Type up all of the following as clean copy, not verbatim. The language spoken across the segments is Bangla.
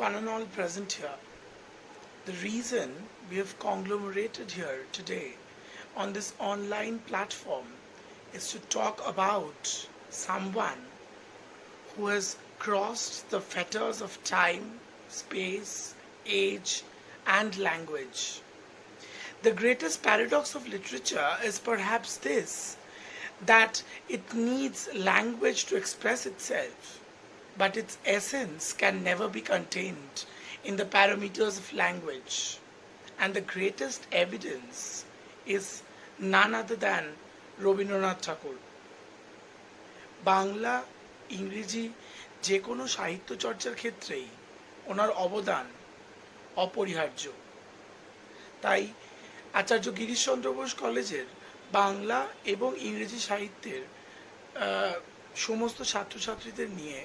one and all present here. The reason we have conglomerated here today on this online platform is to talk about someone who has crossed the fetters of time, space, age, and language. The greatest paradox of literature is perhaps this, that it needs language to express itself, but its essence can never be contained in the parameters of language. And the greatest evidence is none other than Rabindranath Tagore. Bangla ইংরেজি যে কোনো সাহিত্য চর্চার ক্ষেত্রেই ওনার অবদান অপরিহার্য। তাই আচার্য গিরিশচন্দ্র বোস কলেজের বাংলা এবং ইংরেজি সাহিত্যের সমস্ত ছাত্রছাত্রীদের নিয়ে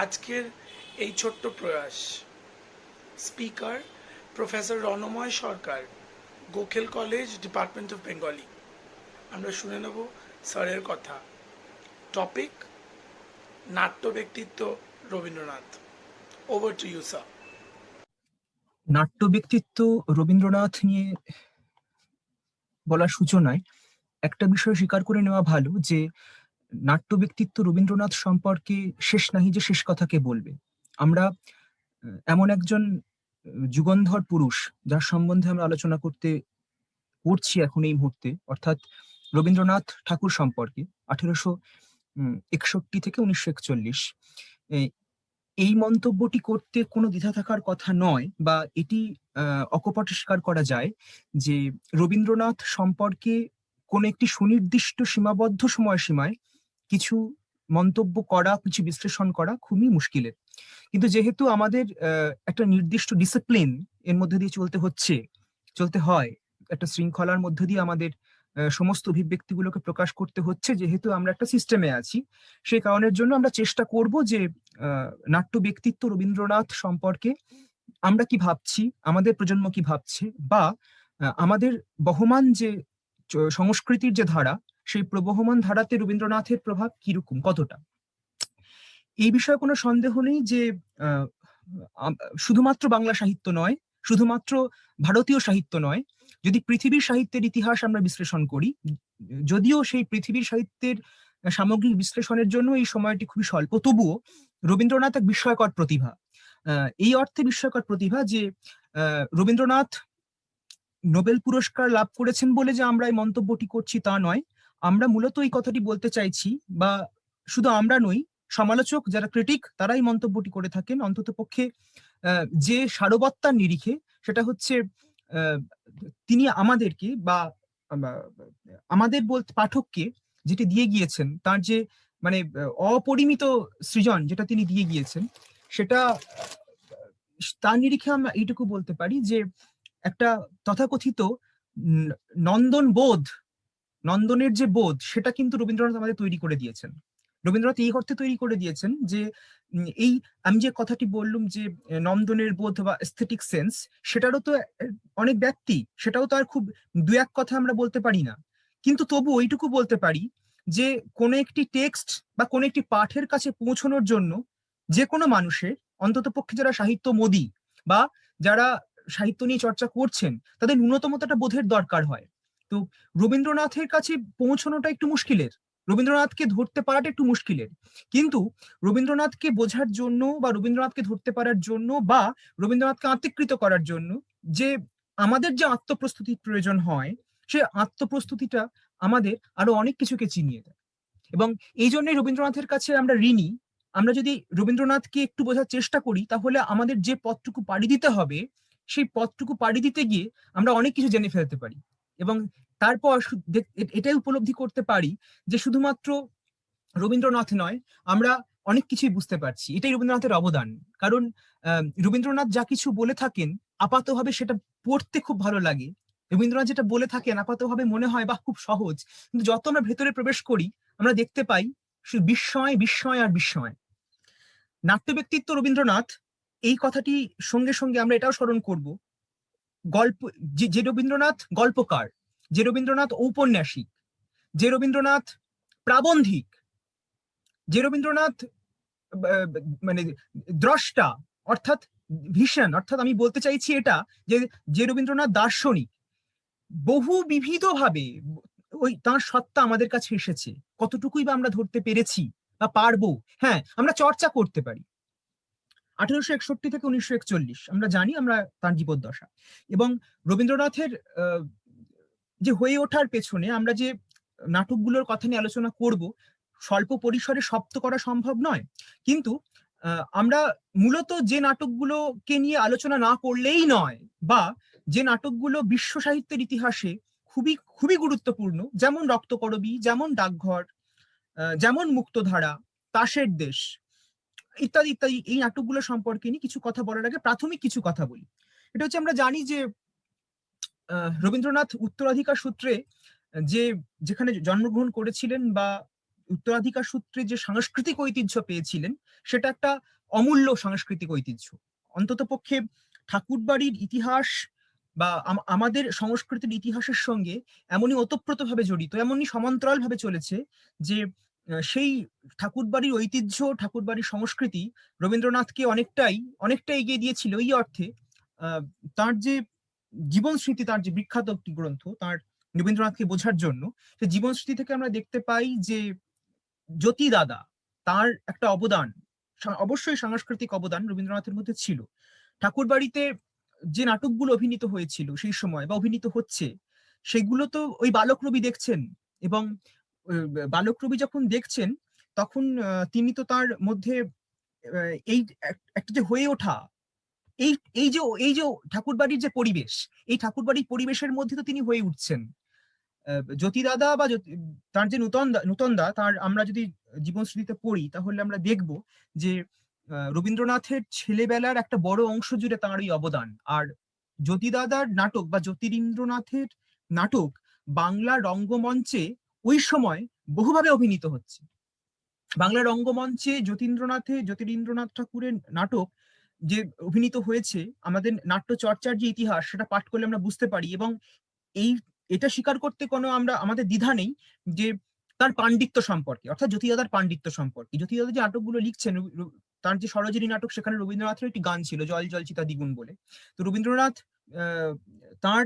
আজকের এই ছোট্ট প্রয়াস। Speaker professor Ranamoy Sarkar, Gokhale college, department of Bengali. আমরা শুনে নেব স্যারের কথা। টপিক নাট্য ব্যক্তিত্ব Rabindranath. Over to you sir. নাট্য ব্যক্তিত্ব রবীন্দ্রনাথ নিয়ে বলার সূচনায় একটা বিষয় স্বীকার করে নেওয়া ভালো যে নাট্য ব্যক্তিত্ব রবীন্দ্রনাথ সম্পর্কে শেষ নাহি যে শেষ কথাকে বলবে। আমরা এমন একজন যুগন্ধর পুরুষ যার সম্বন্ধে আমরা আলোচনা করছি এখন এই মুহূর্তে, অর্থাৎ রবীন্দ্রনাথ ঠাকুর সম্পর্কে 1861 থেকে 1941। এই মন্তব্যটি করতে কোনো দ্বিধা থাকার কথা নয়, বা এটি অকপটে স্বীকার করা যায় যে রবীন্দ্রনাথ সম্পর্কে কোন একটি সুনির্দিষ্ট সীমাবদ্ধ সময়সীমায় কিছু মন্তব্য করা, কিছু বিশ্লেষণ করা খুবই মুশকিলের। কিন্তু যেহেতু আমাদের একটা নির্দিষ্ট ডিসিপ্লিন এর মধ্যে দিয়ে চলতে হয়, একটা শৃঙ্খলার মধ্যে দিয়ে আমাদের সমস্ত অভিব্যক্তিগুলোকে প্রকাশ করতে হচ্ছে, যেহেতু আমরা একটা সিস্টেমে আছি, সেই কারণের জন্য আমরা চেষ্টা করব যে নাট্য ব্যক্তিত্ব রবীন্দ্রনাথ সম্পর্কে আমরা কি ভাবছি, আমাদের প্রজন্ম কি ভাবছে, বা আমাদের বহমান যে সংস্কৃতির যে ধারা, সেই প্রবহমান ধারাতে রবীন্দ্রনাথের প্রভাব কিরকম, কতটা। এই বিষয়ে কোনো সন্দেহ নেই যে শুধুমাত্র বাংলা সাহিত্য নয়, শুধুমাত্র ভারতীয় সাহিত্য নয়, যদি পৃথিবীর সাহিত্যের ইতিহাস আমরা বিশ্লেষণ করি, যদিও সেই পৃথিবীর সাহিত্যের সামগ্রিক বিশ্লেষণের জন্য এই সময়টি খুবই স্বল্প, তবুও রবীন্দ্রনাথ এক বিস্ময়কর প্রতিভা। এই অর্থে বিস্ময়কর প্রতিভা যে রবীন্দ্রনাথ নোবেল পুরস্কার লাভ করেছেন বলে যে আমরা এই মন্তব্যটি করছি তা নয়। আমরা মূলত এই কথাটি বলতে চাইছি, বা শুধু আমরা নই, সমালোচক যারা ক্রিটিক তারাই মন্তব্যটি করে থাকেন, অন্তত পক্ষে যে সারবত্তার নিরিখে, সেটা হচ্ছে তিনি আমাদেরকে বা আমাদের পাঠককে যেটি দিয়ে গিয়েছেন, তার যে মানে অপরিমিত সৃজন যেটা তিনি দিয়ে গিয়েছেন, সেটা তার নিরিখে আমরা এইটুকু বলতে পারি যে একটা তথাকথিত নন্দনের যে বোধ, সেটা কিন্তু রবীন্দ্রনাথ আমাদের তৈরি করে দিয়েছেন। রবীন্দ্রনাথ এই অর্থে তৈরি করে দিয়েছেন যে এই আমি যে কথাটি বললাম যে নন্দনের বোধ বা এস্থেটিক সেন্স, সেটারও তো অনেক ব্যক্তি, সেটাও তো আর খুব দু এক কথা আমরা বলতে পারি না, কিন্তু তবু ওইটুকু বলতে পারি যে কোন একটি টেক্সট বা কোন একটি পাঠের কাছে পৌঁছানোর জন্য যে কোনো মানুষের, অন্তত পক্ষে যারা সাহিত্য মোদী বা যারা সাহিত্য নিয়ে চর্চা করছেন, তাদের ন্যূনতম একটা বোধের দরকার হয়। তো রবীন্দ্রনাথের কাছে পৌঁছানোটা একটু মুশকিলের, রবীন্দ্রনাথকে ধরতে পারাটা একটু মুশকিলের, কিন্তু রবীন্দ্রনাথকে বোঝার জন্য বা রবীন্দ্রনাথকে ধরতে পারার জন্য বা রবীন্দ্রনাথকে আত্মীকৃত করার জন্য যে আমাদের যে আত্মপ্রস্তুতির প্রয়োজন হয়, সে আত্মপ্রস্তুতিটা আমাদের আরো অনেক কিছুকে চিনিয়ে দেয়। এবং এই জন্যই রবীন্দ্রনাথের কাছে আমরা ঋণী। আমরা যদি রবীন্দ্রনাথকে একটু বোঝার চেষ্টা করি, তাহলে আমাদের যে পথটুকু পাড়ি দিতে হবে, সেই পথটুকু পাড়ি দিতে গিয়ে আমরা অনেক কিছু জেনে ফেলতে পারি, এবং তারপর এটাই উপলব্ধি করতে পারি যে শুধুমাত্র রবীন্দ্রনাথ নয়, আমরা অনেক কিছুই বুঝতে পারছি। এটাই রবীন্দ্রনাথের অবদান। কারণ রবীন্দ্রনাথ যা কিছু বলে থাকেন, আপাতভাবে সেটা পড়তে খুব ভালো লাগে। রবীন্দ্রনাথ যেটা বলে থাকেন আপাতভাবে মনে হয় বা খুব সহজ, কিন্তু যত আমরা ভেতরে প্রবেশ করি, আমরা দেখতে পাই শুধু বিস্ময়, বিস্ময় আর বিস্ময়। নাট্য ব্যক্তিত্ব রবীন্দ্রনাথ, এই কথাটি সঙ্গে সঙ্গে আমরা এটাও স্মরণ করব, গল্প যে রবীন্দ্রনাথ গল্পকার, যে রবীন্দ্রনাথ ঔপন্যাসিক, যে রবীন্দ্রনাথ প্রাবন্ধিক, যে রবীন্দ্রনাথ মানে দ্রষ্টা, অর্থাৎ ভিশন, অর্থাৎ আমি বলতে চাইছি এটা যে যে রবীন্দ্রনাথ দার্শনিক, বহু বিবিধভাবে ওই তার সত্তা আমাদের কাছে এসেছে, কতটুকুই বা আমরা ধরতে পেরেছি বা পারবো। হ্যাঁ, আমরা চর্চা করতে পারি। 1861 থেকে 1941 আমরা জানি, আমরা তার জীবদ্দশা। এবং রবীন্দ্রনাথের যে হয়ে ওঠার পেছনে আমরা যে নাটকগুলোর কথা নিয়ে আলোচনা করব, স্বল্প পরিসরে সব তো করা সম্ভব নয়, কিন্তু আমরা মূলত যে নাটকগুলোকে নিয়ে আলোচনা না করলেই নয়, বা যে নাটকগুলো বিশ্ব সাহিত্যের ইতিহাসে খুবই খুবই গুরুত্বপূর্ণ, যেমন রক্তকরবী, যেমন ডাকঘর, যেমন মুক্তধারা, তাসের দেশ ইত্যাদি ইত্যাদি, এই নাটকগুলো সম্পর্কে নিয়ে কিছু কথা বলার আগে প্রাথমিক কিছু কথা বলি। এটা হচ্ছে, আমরা জানি যে রবীন্দ্রনাথ উত্তরাধিকার সূত্রে যে যেখানে জন্মগ্রহণ করেছিলেন, বা উত্তরাধিকার সূত্রে যে সাংস্কৃতিক ঐতিহ্য পেয়েছিলেন, সেটা একটা অমূল্য সাংস্কৃতিক ঐতিহ্য। অন্ততপক্ষে ঠাকুরবাড়ির ইতিহাস বা আমাদের সংস্কৃতির ইতিহাসের সঙ্গে এমনই ওতপ্রোতভাবে জড়িত, এমনই সমান্তরালভাবে চলেছে যে সেই ঠাকুরবাড়ির ঐতিহ্য, ঠাকুরবাড়ির সংস্কৃতি রবীন্দ্রনাথকে অনেকটাই অনেকটাই এগিয়ে দিয়েছিল এই অর্থে, তার যে জীবন স্মৃতি, তার যে বিখ্যাত একটি গ্রন্থ, তার রবীন্দ্রনাথকে বোঝার জন্য, সেই জীবন স্মৃতি থেকে আমরা দেখতে পাই যে জ্যোতি দাদা, তার একটা অবদান, অবশ্যই সাংস্কৃতিক অবদান রবীন্দ্রনাথের মধ্যে ছিল। ঠাকুরবাড়িতে যে নাটকগুলো অভিনীত হয়েছিল সেই সময় বা অভিনীত হচ্ছে, সেগুলো তো ওই বালক রবি দেখছেন। এবং বালক রবি যখন দেখছেন, তখন তিনি তো তার মধ্যে এই একটা যে হয়ে ওঠা, এই এই যে ঠাকুরবাড়ির যে পরিবেশ, এই ঠাকুরবাড়ির পরিবেশের মধ্যে তো তিনি হয়ে উঠছেন। জ্যোতি দাদা বা তার যে নূতন দা, তার আমরা যদি জীবন স্মৃতিতে পড়ি, তাহলে আমরা দেখব যে রবীন্দ্রনাথের ছেলেবেলার একটা বড় অংশ জুড়ে তাঁর ওই অবদান। আর জ্যোতি দাদার নাটক বা জ্যোতিরিন্দ্রনাথের নাটক বাংলা রঙ্গমঞ্চে ওই সময় বহুভাবে অভিনীত হচ্ছে। বাংলা রঙ্গমঞ্চে জ্যোতিরিন্দ্রনাথ ঠাকুরের নাটক যে অভিনীত হয়েছে, আমাদের নাট্য চর্চার যে ইতিহাস, সেটা পাঠ করলে আমরা বুঝতে পারি। এবং এই এটা স্বীকার করতে কোনো আমাদের দ্বিধা নেই যে তার পাণ্ডিত্য সম্পর্কে, অর্থাৎ জ্যোতিদাদার পাণ্ডিত্য সম্পর্কে। জ্যোতিদাদা যে নাটকগুলো লিখছেন, তার যে সরোজিনী নাটক, সেখানে রবীন্দ্রনাথের একটি গান ছিল, জল জল চিতা দ্বিগুণ বলে। তো রবীন্দ্রনাথ তার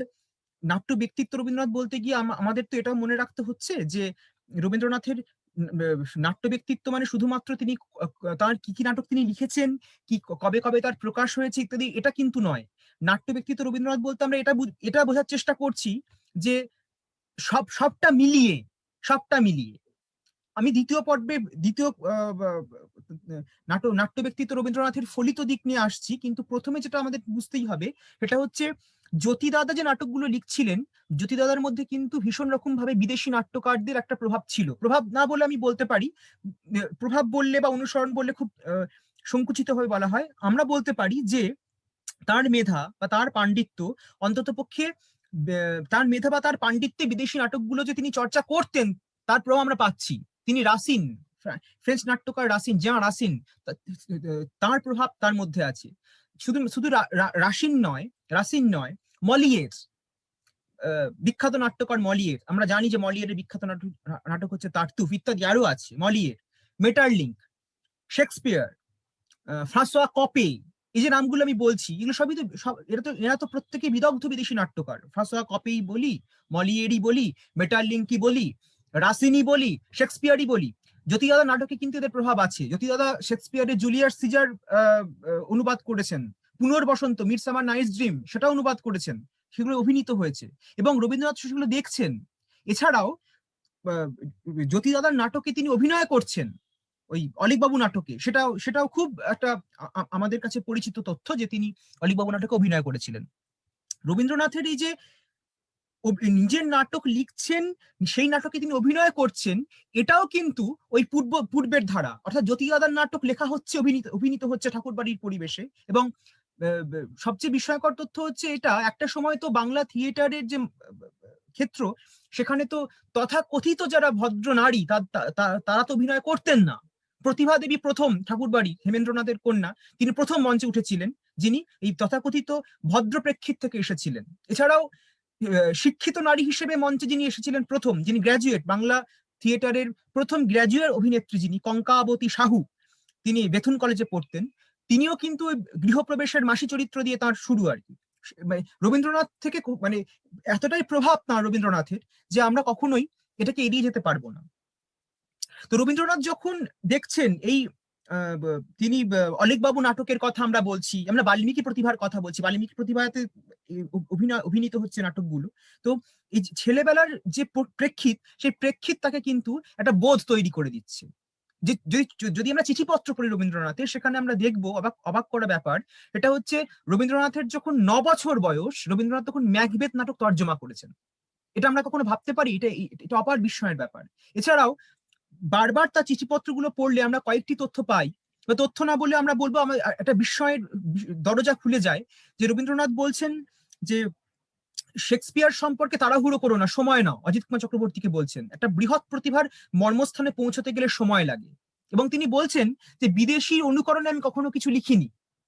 নাট্য ব্যক্তিত্ব, রবীন্দ্রনাথ বলতে গিয়ে আমাদের তো এটাও মনে রাখতে হচ্ছে যে রবীন্দ্রনাথের নাট্য ব্যক্তিত্ব মানে শুধুমাত্র তিনি তার কি কি নাটক তিনি লিখেছেন, কি কবে কবে তার প্রকাশ হয়েছে ইত্যাদি, এটা কিন্তু নয়। নাট্য ব্যক্তিত্ব রবীন্দ্রনাথ বলতে আমরা এটা বোঝার চেষ্টা করছি যে সবটা মিলিয়ে আমি দ্বিতীয় পর্বে নাট্য ব্যক্তিত্ব রবীন্দ্রনাথের ফলিত দিক নিয়ে আসছি। কিন্তু প্রথমে যেটা আমাদের বুঝতেই হবে, সেটা হচ্ছে জ্যোতি দাদা যে নাটকগুলো লিখছিলেন, জ্যোতি দাদার মধ্যে কিন্তু ভীষণ রকম ভাবে বিদেশি নাট্যকারদের একটা প্রভাব ছিল। প্রভাব না বলে আমি বলতে পারি, প্রভাব বললে বা অনুসরণ বললে খুব সংকুচিত হয়ে বলা হয়, আমরা বলতে পারি যে তার মেধা বা তার পাণ্ডিত্য, অন্তত পক্ষে তার মেধা বা তার পাণ্ডিত্যে বিদেশি নাটকগুলো যে তিনি চর্চা করতেন, তার প্রভাব আমরা পাচ্ছি। তিনি রাসিন, ফ্রেঞ্চ নাট্যকার রাসিন, রাসিন, তার প্রভাব তার মধ্যে আছে। শুধু শুধু রাসিন নয়, মলিয়ের, বিখ্যাত নাট্যকার মলিয়ের, আমরা জানি যে মলিয়েরের বিখ্যাত নাটক হচ্ছে তারতুফ, ইত্যাদি আরো আছে। মলিয়ের, মেটারলিঙ্ক, শেক্সপিয়ার, ফ্রাঁসোয়া কপে, এই যে নামগুলো আমি বলছি, এগুলো সবই তো এরা তো প্রত্যেকে বিদগ্ধ বিদেশি নাট্যকার। ফ্রাঁসোয়া কপেই বলি, মলিয়েরই বলি, মেটারলিঙ্কই বলি, রাসিনি বলি, শেক্সপিয়ারই বলি। জ্যোতিদাদা নাটকে কিন্তু এদের প্রভাব আছে। জ্যোতিদাদা শেক্সপিয়ারের জুলিয়াস সিজার অনুবাদ করেছেন, পুনর্বসন্ত, মিডসামার নাইটস ড্রিম, সেটা অনুবাদ করেছেন, সেগুলো অভিনীত হয়েছে এবং রবীন্দ্রনাথ সেগুলো দেখছেন। এছাড়াও জ্যোতিদাদার নাটকে তিনি অভিনয় করছেন, ওই অলীকবাবু নাটকে। সেটাও খুব একটা আমাদের কাছে পরিচিত তথ্য যে তিনি অলীকবাবু নাটকে অভিনয় করেছিলেন। রবীন্দ্রনাথের এই যে নিজের নাটক লিখছেন, সেই নাটকে তিনি অভিনয় করছেন, এটাও কিন্তু ওই পূর্বের ধারা, অর্থাৎ জ্যোতিদাদার নাটক লেখা হচ্ছে, অভিনীত হচ্ছে ঠাকুরবাড়ির পরিবেশে। এবং সবচেয়ে বিস্ময়কর তথ্য হচ্ছে এটা, একটা সময় তো বাংলা থিয়েটারের যে ক্ষেত্র, সেখানে তো তথাকথিত যারা ভদ্র নারী, তারা তো অভিনয় করতেন না। প্রতিভা দেবী প্রথম, ঠাকুরবাড়ি হেমেন্দ্রনাথের কন্যা, তিনি প্রথম মঞ্চে উঠেছিলেন, যিনি এই তথাকথিত ভদ্র প্রেক্ষিত থেকে এসেছিলেন। এছাড়াও শিক্ষিত নারী হিসেবে মঞ্চে যিনি এসেছিলেন প্রথম, যিনি গ্র্যাজুয়েট, বাংলা থিয়েটারের প্রথম গ্র্যাজুয়েট অভিনেত্রী যিনি, কঙ্কাবতী সাহু, তিনি বেথুন কলেজে পড়তেন। তিনিও কিন্তু ওই গৃহপ্রবেশের মাসি চরিত্র দিয়ে তার শুরু আর কি। মানে রবীন্দ্রনাথ থেকে মানে এতটাই প্রভাব তাঁর রবীন্দ্রনাথের যে আমরা কখনোই এটাকে এড়িয়ে যেতে পারবো না। তো রবীন্দ্রনাথ যখন দেখছেন এই তিনি অলেখবাবু নাটকের কথা আমরা বলছি, আমরা বাল্মীকি প্রতিভার কথা বলছি, বাল্মীকি প্রতিভাতে অভিনীত হচ্ছে নাটকগুলো। তো এই ছেলেবেলার যে প্রেক্ষিত, সেই প্রেক্ষিত তাকে কিন্তু একটা বোধ তৈরি করে দিচ্ছে। যে যদি আমরা চিঠিপত্র পড়ি রবীন্দ্রনাথের, সেখানে আমরা দেখবো অবাক অবাক করা ব্যাপার, এটা হচ্ছে রবীন্দ্রনাথের যখন 9 বছর বয়স, রবীন্দ্রনাথ তখন ম্যাকবেথ নাটক তর্জমা করেছেন। এটা আমরা কখনো ভাবতে পারি? এটা অপার বিস্ময়ের ব্যাপার। এছাড়াও বারবার তার চিঠিপত্রগুলো পড়লে আমরা কয়েকটি তথ্য পাই, বা তথ্য না বলে আমরা বলবো আমার একটা বিস্ময়ের দরজা খুলে যায়, যে রবীন্দ্রনাথ বলছেন যে শেক্সপিয়ার সম্পর্কে তাড়াহুড়ো করো না, সময় নাও। অজিত কুমার চক্রবর্তীকে বলছেন একটা বৃহৎ প্রতিভার মর্মস্থানে পৌঁছতে গেলে সময় লাগে। এবং তিনি বলছেন যে বিদেশি অনুকরণে আমি কখনো কিছু লিখিনি।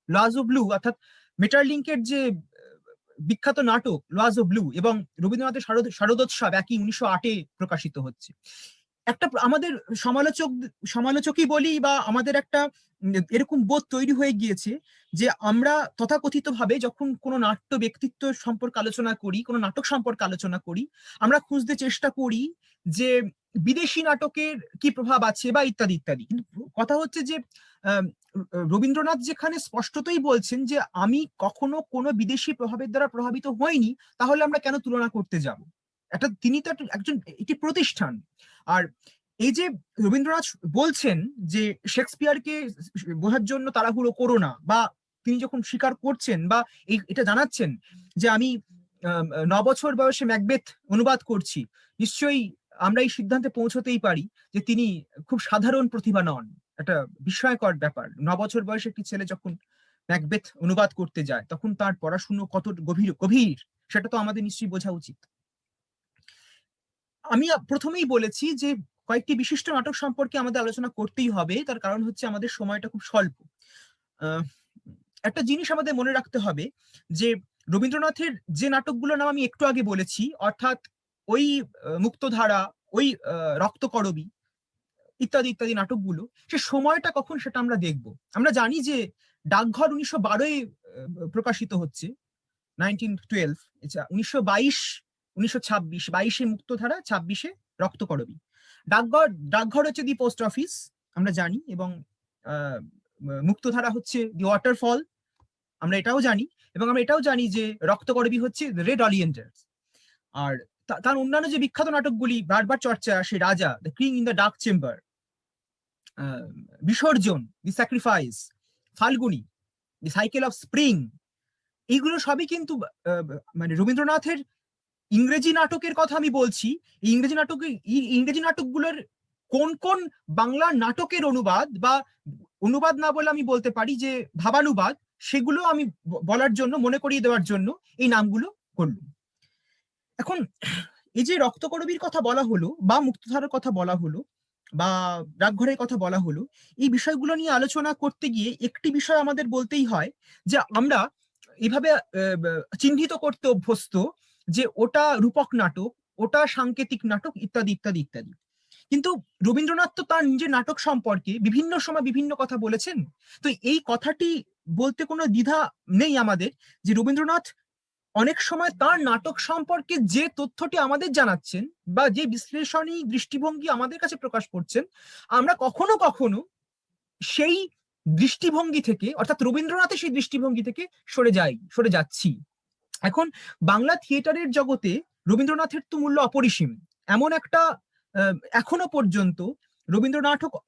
লজ অফ ব্লু অর্থাৎ মেটারলিঙ্কের যে বিখ্যাত নাটক লজ অফ ব্লু এবং রবীন্দ্রনাথের শারদোৎসব একই 1908-এ প্রকাশিত হচ্ছে। একটা আমাদের সমালোচকই বলি বা আমাদের একটা এরকম বোধ তৈরি হয়ে গিয়েছে যে আমরা তথাকথিত ভাবে যখন কোনো নাট্য ব্যক্তিত্ব সম্পর্কে আলোচনা করি, কোনো নাটক সম্পর্কে আলোচনা করি, আমরা খুঁজতে চেষ্টা করি যে বিদেশি নাটকের কি প্রভাব আছে বা ইত্যাদি ইত্যাদি। কিন্তু কথা হচ্ছে যে রবীন্দ্রনাথ যেখানে স্পষ্টতই বলছেন যে আমি কখনো কোনো বিদেশি প্রভাবের দ্বারা প্রভাবিত হইনি, তাহলে আমরা কেন তুলনা করতে যাব? তিনি তো একজন একটি প্রতিষ্ঠান। আর এই যে রবীন্দ্রনাথ বলছেন যে শেক্সপিয়ারকে বোঝার জন্য তাড়াহুড়ো করো না, বা তিনি যখন স্বীকার করছেন বা এটা জানাচ্ছেন যে আমি 9 বছর বয়সে ম্যাকবেথ অনুবাদ করছি, নিশ্চয়ই আমরা এই সিদ্ধান্তে পৌঁছতেই পারি যে তিনি খুব সাধারণ প্রতিভা নন। একটা বিস্ময়কর ব্যাপার, 9 বছর বয়সে একটি ছেলে যখন ম্যাকবেথ অনুবাদ করতে যায়, তখন তার পড়াশুনো কত গভীর গভীর সেটা তো আমাদের নিশ্চয়ই বোঝা উচিত। আমি প্রথমেই বলেছি যে কয়েকটি বিশিষ্ট নাটক সম্পর্কে আমাদের আলোচনা করতেই হবে, তার কারণ হচ্ছে আমাদের সময়টা খুব স্বল্প। একটা জিনিস আমাদের মনে রাখতে হবে যে রবীন্দ্রনাথের যে নাটকগুলোর নাম আমি একটু আগে বলেছি, অর্থাৎ ওই মুক্তধারা, ওই রক্তকরবী ইত্যাদি ইত্যাদি নাটকগুলো, সে সময়টা কখন সেটা আমরা দেখব। আমরা জানি যে ডাকঘর 1912-এ প্রকাশিত হচ্ছে, 1912। 1922, 1926, 22-এ মুক্তধারা, 26-এ রক্তকরবী। ডাকঘর হচ্ছে দি পোস্ট অফিস আমরা জানি, এবং মুক্তধারা হচ্ছে দি ওয়াটারফল আমরা এটাও জানি, এবং আমরা এটাও জানি যে রক্তকরবী হচ্ছে রেড অলিয়েন্ডার্স। আর তার অন্যান্য যে বিখ্যাত নাটকগুলি বারবার চর্চা আসে, Raja, the king in the dark chamber, Bisarjan, the sacrifice, Phalguni, the cycle of spring, এইগুলো সবই কিন্তু মানে রবীন্দ্রনাথের ইংরেজি নাটকের কথা আমি বলছি। ইংরেজি নাটকগুলোর কোন কোন বাংলা নাটকের অনুবাদ, বা অনুবাদ না বলে আমি বলতে পারি যে ভাবানুবাদ, সেগুলো আমি বলার জন্য, মনে করিয়ে দেওয়ার জন্য এই নামগুলো করলাম। এখন এই যে রক্তকরবীর কথা বলা হলো, বা মুক্তধারার কথা বলা হলো, বা ডাকঘরের কথা বলা হলো, এই বিষয়গুলো নিয়ে আলোচনা করতে গিয়ে একটি বিষয় আমাদের বলতেই হয় যে আমরা এভাবে চিহ্নিত করতে অভ্যস্ত যে ওটা রূপক নাটক, ওটা সাংকেতিক নাটক, ইত্যাদি ইত্যাদি ইত্যাদি। কিন্তু রবীন্দ্রনাথ তো তার নিজের নাটক সম্পর্কে বিভিন্ন সময় বিভিন্ন কথা বলেছেন। তো এই কথাটি বলতে কোনো দ্বিধা নেই আমাদের, যে রবীন্দ্রনাথ অনেক সময় তার নাটক সম্পর্কে যে তথ্যটি আমাদের জানাচ্ছেন, বা যে বিশ্লেষণী দৃষ্টিভঙ্গি আমাদের কাছে প্রকাশ করছেন, আমরা কখনো কখনো সেই দৃষ্টিভঙ্গি থেকে, অর্থাৎ রবীন্দ্রনাথের সেই দৃষ্টিভঙ্গি থেকে সরে যাচ্ছি। এখন বাংলা থিয়েটারের জগতে রবীন্দ্রনাথের তো মূল্য অপরিসীম। এমন একটা এখনো পর্যন্ত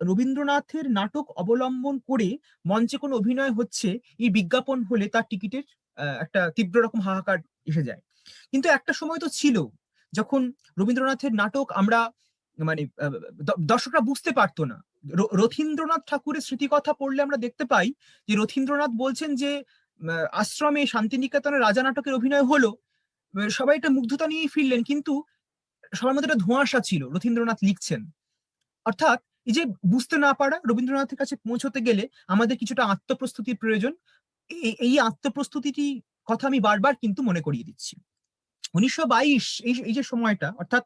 রবীন্দ্রনাথের নাটক অবলম্বন করে মঞ্চে কোনো অভিনয় হচ্ছে, এই বিজ্ঞাপন হলে তার টিকিটের একটা তীব্র রকম হাহাকার এসে যায়। কিন্তু একটা সময় তো ছিল যখন রবীন্দ্রনাথের নাটক আমরা মানে দর্শকরা বুঝতে পারতো না। রথীন্দ্রনাথ ঠাকুরের স্মৃতিকথা পড়লে আমরা দেখতে পাই যে রথীন্দ্রনাথ বলছেন যে আশ্রমে শান্তিনিকেতনের রাজা নাটকের অভিনয় হলো, সবাই একটা মুগ্ধতা নিয়েই ফিরলেন, কিন্তু সবার মধ্যে একটা ধোঁয়াশা ছিল। রথীন্দ্রনাথ লিখছেন, অর্থাৎ এই যে বুঝতে না পারা, রবীন্দ্রনাথের কাছে পৌঁছতে গেলে আমাদের কিছুটা আত্মপ্রস্তুতির প্রয়োজন। এই আত্মপ্রস্তুতিটি কথা আমি বারবার কিন্তু মনে করিয়ে দিচ্ছি। 1922 এই যে সময়টা, অর্থাৎ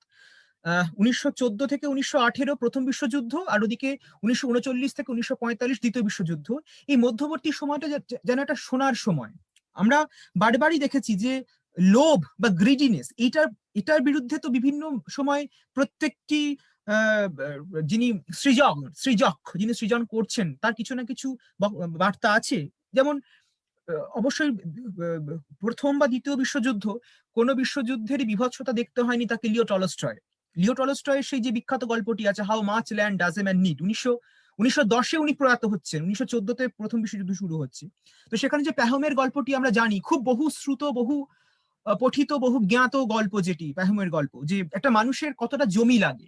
1914 থেকে 1918 প্রথম বিশ্বযুদ্ধ, আর ওদিকে 1939 থেকে 1945 দ্বিতীয় বিশ্বযুদ্ধ। এই মধ্যবর্তী সময়টা যেন একটা সোনার সময়। আমরা বারবারই দেখেছি যে লোভ বা গ্রিডিনেস, এটার বিরুদ্ধে তো বিভিন্ন সময় প্রত্যেকটি যিনি যিনি সৃজন করছেন তার কিছু না কিছু বার্তা আছে। যেমন অবশ্যই প্রথম বা দ্বিতীয় বিশ্বযুদ্ধ, কোনো বিশ্বযুদ্ধেরই বিভৎসতা দেখতে হয়নি তাকে লিও টলস্টয়ের সেই যে বিখ্যাত গল্পটি আছে, how much land does a man need. 1910 উনি প্রয়াত হচ্ছেন, 1914-তে প্রথম বিশ্বযুদ্ধ শুরু হচ্ছে। তো সেখানে যে প্যাহমের গল্পটি আমরা জানি, খুব বহু শ্রুত, বহু পঠিত, বহু জ্ঞাত গল্প, যেটি প্যাহমের গল্প, যে একটা মানুষের কতটা জমি লাগে,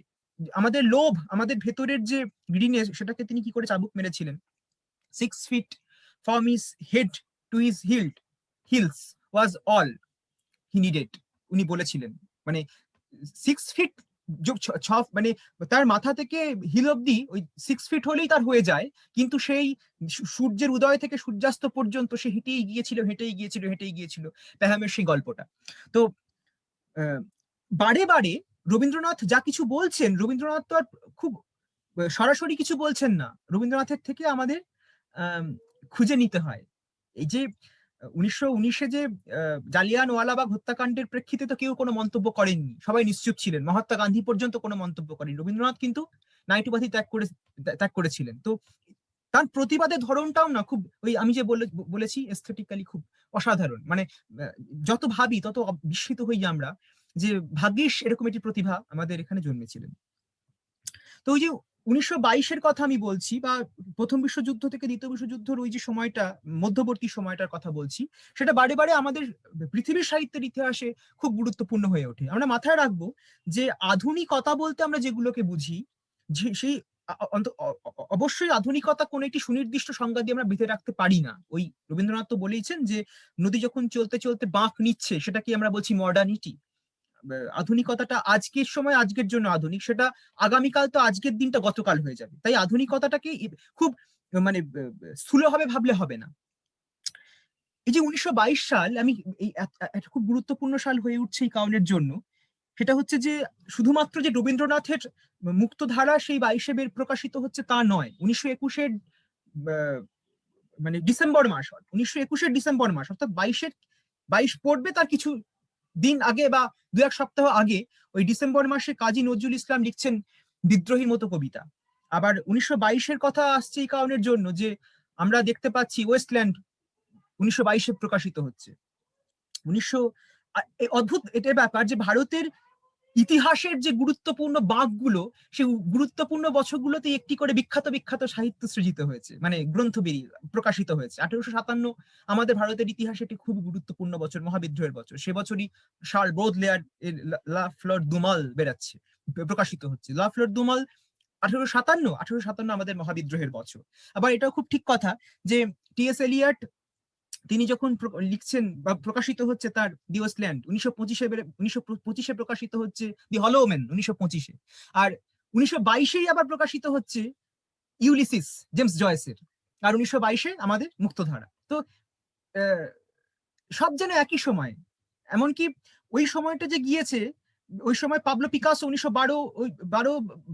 আমাদের লোভ, আমাদের ভেতরের যে গ্রিনেস, সেটাকে তিনি কি করে চাবুক মেরেছিলেন। 6 feet from his head to his heels was all he needed, উনি বলেছিলেন। মানে 6 feet, মানে তার মাথা থেকে হিল অব্দি ওই 6 feet হলেই তার হয়ে যায়, কিন্তু সেই সূর্যের উদয় থেকে সূর্যাস্ত পর্যন্ত সে হেঁটেই গিয়েছিল প্যাহামের সেই গল্পটা। তো বারে বারে রবীন্দ্রনাথ যা কিছু বলছেন, রবীন্দ্রনাথ তো আর খুব সরাসরি কিছু বলছেন না, রবীন্দ্রনাথের থেকে আমাদের খুঁজে নিতে হয়। এই যে 1919-এ যে জালিয়ানওয়ালাবাগ হত্যাকাণ্ডের প্রেক্ষিতে তো কেউ কোনো মন্তব্য করেননি, সবাই নিশ্চুপ ছিলেন, মহাত্মা গান্ধী পর্যন্ত কোনো মন্তব্য করেন। রবীন্দ্রনাথ কিন্তু নাইট উপাধি ত্যাগ করেছিলেন। তো তার প্রতিবাদের ধরনটাও না খুব, ওই আমি যে বলেছি এস্থেটিক্যালি খুব অসাধারণ। মানে যত ভাবি তত বিস্মিত হই আমরা যে ভাগ্যিস এরকম একটি প্রতিভা আমাদের এখানে জন্মেছিলেন। তো ওই যে 1922-এর কথা আমি বলছি, বা প্রথম বিশ্বযুদ্ধ থেকে দ্বিতীয় বিশ্বযুদ্ধের ওই যে সময়টা, মধ্যবর্তী সময়টার কথা বলছি, সেটা বারে বারে আমাদের পৃথিবীর সাহিত্যের ইতিহাসে খুব গুরুত্বপূর্ণ হয়ে ওঠে। আমরা মাথায় রাখবো যে আধুনিকতা বলতে আমরা যেগুলোকে বুঝি, সেই অবশ্যই আধুনিকতা কোন একটি সুনির্দিষ্ট সংজ্ঞা দিয়ে আমরা বেঁধে রাখতে পারি না। ওই রবীন্দ্রনাথ তো বলেইছেন যে নদী যখন চলতে চলতে বাঁক নিচ্ছে, সেটাকে আমরা বলছি মডার্নিটি। আধুনিকতাটা আজকের সময় আজকের জন্য আধুনিক, সেটা আগামীকাল তো আজকের দিনটা গতকাল হয়ে যাবে। তাই আধুনিকতাটাকে খুব মানে স্থূলভাবে ভাবলে হবে না। এই যে 1922 সাল, আমি এই একটা খুব গুরুত্বপূর্ণ সাল হয়ে উঠছে এই কারণের জন্য, সেটা হচ্ছে যে শুধুমাত্র যে রবীন্দ্রনাথের মুক্তধারা সেই 22-এ প্রকাশিত হচ্ছে তা নয়। 1921-এর মানে ডিসেম্বর মাস, 1921-এর ডিসেম্বর মাস, অর্থাৎ 22 পড়বে তার কিছু দিন আগে বা 2-1 সপ্তাহ আগে, ওই ডিসেম্বর মাসে কাজী নজরুল ইসলাম লিখছেন বিদ্রোহীর মতো কবিতা। আবার 1922-এর কথা আসছে এই কারণের জন্য যে আমরা দেখতে পাচ্ছি ওয়েস্টল্যান্ড 1922-এ প্রকাশিত হচ্ছে। 1900 অদ্ভুত এটার ব্যাপার যে ভারতের ইতিহাসের যে গুরুত্বপূর্ণ বাঁকগুলো, সেই গুরুত্বপূর্ণ বছরগুলোতে একটি করে বিখ্যাত বিখ্যাত সাহিত্য সৃজিত হয়েছে, মানে গ্রন্থ প্রকাশিত হয়েছে। 1857 আমাদের ভারতের ইতিহাসে একটি খুব গুরুত্বপূর্ণ বছর, মহাবিদ্রোহের বছর। সে বছরই শার্ল বোদলেয়ার লা ফ্লোর দুমাল বেরাচ্ছে, প্রকাশিত হচ্ছে। লা ফ্লোর দুমাল 1857 আমাদের মহাবিদ্রোহের বছর। আবার এটাও খুব ঠিক কথা যে টি.এস. এলিয়ট তিনি যখন লিখছেন বা প্রকাশিত হচ্ছে তার দি ওয়েস্টল্যান্ড 1925-এ প্রকাশিত হচ্ছে দি হলো ম্যান 1925-এ, আর 1922-এই আবার প্রকাশিত হচ্ছে ইউলিসিস জেমস জয়েসের, আর 1922-এ আমাদের মুক্তধারা। তো সব যেন একই সময়। এমনকি ওই সময়টা যে গিয়েছে, ওই সময় পাবলো পিকাসো 1912, ওই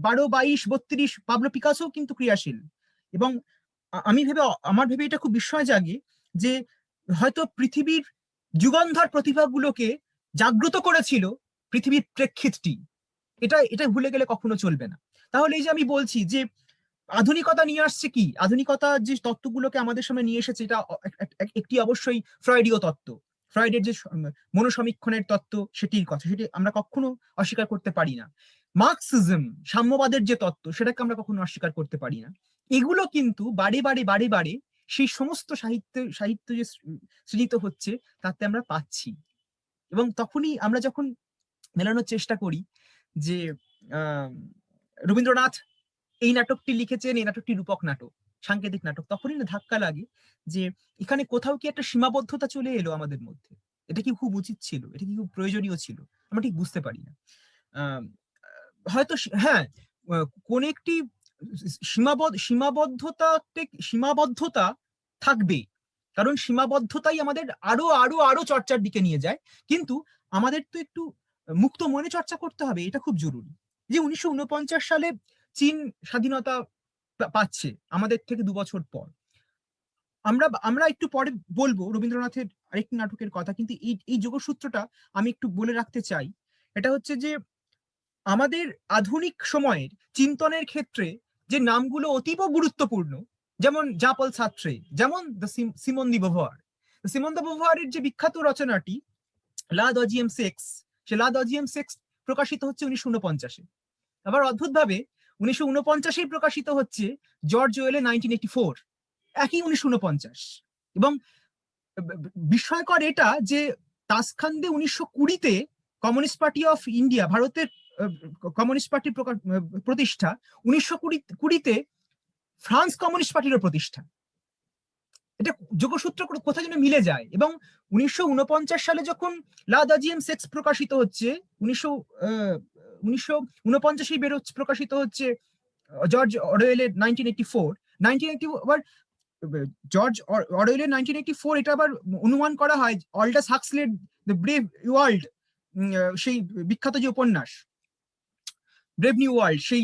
22 পাবলো পিকাসো কিন্তু ক্রিয়াশীল। এবং আমার ভেবে এটা খুব বিস্ময় জাগে যে হয়তো পৃথিবীর যুগান্ধর প্রতিভাগুলোকে জাগ্রত করেছিল পৃথিবীর প্রেক্ষিতটি। এটা ভুলে গেলে কখনো চলবে না। তাহলে এই যে আমি বলছি যে আধুনিকতা নিয়ে আসছে কি, আধুনিকতা যে তত্ত্বগুলোকে আমাদের সামনে নিয়ে এসেছে, এটা একটি অবশ্যই ফ্রয়েডীয় তত্ত্ব। ফ্রয়েডের যে মনোসমীক্ষণের তত্ত্ব, সেটির কথা, সেটি আমরা কখনো অস্বীকার করতে পারি না। মার্কসিজম, সাম্যবাদের যে তত্ত্ব, সেটাকে আমরা কখনো অস্বীকার করতে পারি না। এগুলো কিন্তু বারে বারে সেই সমস্ত সাহিত্য যে সৃজিত হচ্ছে তাতে আমরা পাচ্ছি। এবং তখনই আমরা যখন মেলানোর চেষ্টা করি যে রবীন্দ্রনাথ এই নাটকটি লিখেছেন, এই নাটকটি রূপক নাটক, সাংকেতিক নাটক, তখনই না ধাক্কা লাগে যে এখানে কোথাও কি একটা সীমাবদ্ধতা চলে এলো আমাদের মধ্যে। এটা কি খুব উচিত ছিল, এটা কি খুব প্রয়োজনীয় ছিল, আমরা ঠিক বুঝতে পারি না। হয়তো হ্যাঁ, কোন একটি সীমাবদ্ধতা থাকবে, কারণ সীমাবদ্ধতাই আমাদের আরো আরো আরো চর্চার দিকে নিয়ে যায়। কিন্তু আমাদের তো একটু মুক্ত মনে চর্চা করতে হবে, এটা খুব জরুরি। যে 1949 সালে চীন স্বাধীনতা পাচ্ছে আমাদের থেকে 2 বছর পর। আমরা আমরা একটু পরে বলবো রবীন্দ্রনাথের আরেকটি নাটকের কথা, কিন্তু এই এই যোগসূত্রটা আমি একটু বলে রাখতে চাই। এটা হচ্ছে যে আমাদের আধুনিক সময়ের চিন্তনের ক্ষেত্রে যে নামগুলো অতীব গুরুত্বপূর্ণ, যেমন জা পল সার্ত্রে, যেমন সিমন দি বোভার। সিমন দি বোভারের যে বিখ্যাত রচনাটি লা দজিয়েম সেক্স, সে লা দজিয়েম সেক্স প্রকাশিত হচ্ছে 1949-এ। আবার অদ্ভুতভাবে 1949-এই প্রকাশিত হচ্ছে জর্জ ওয়েলের 1984, একই 1949। এবং বিস্ময়কর এটা যে তাসখান্দে 1920-তে কমিউনিস্ট পার্টি অফ ইন্ডিয়া, ভারতের কমিউনিস্ট পার্টির প্রতিষ্ঠা, 1920-তে ফ্রান্স কমিউনিস্ট পার্টিরও প্রতিষ্ঠা। এটা যোগসূত্র কোথায় যেন মিলে যায়। এবং 1949 সালে যখন লা দাজিয়েম সেক্স প্রকাশিত হচ্ছে, 1949-এই প্রকাশিত হচ্ছে জর্জ অরওয়েলের 1984। আবার জর্জ অরওয়েলের 1984 এটা আবার অনুমান করা হয় অল্ডাস হাক্সলের দ্য ব্রেভ ওয়ার্ল্ড, সেই বিখ্যাত যে উপন্যাস ব্রেভ নিউ ওয়ার্ল্ড, সেই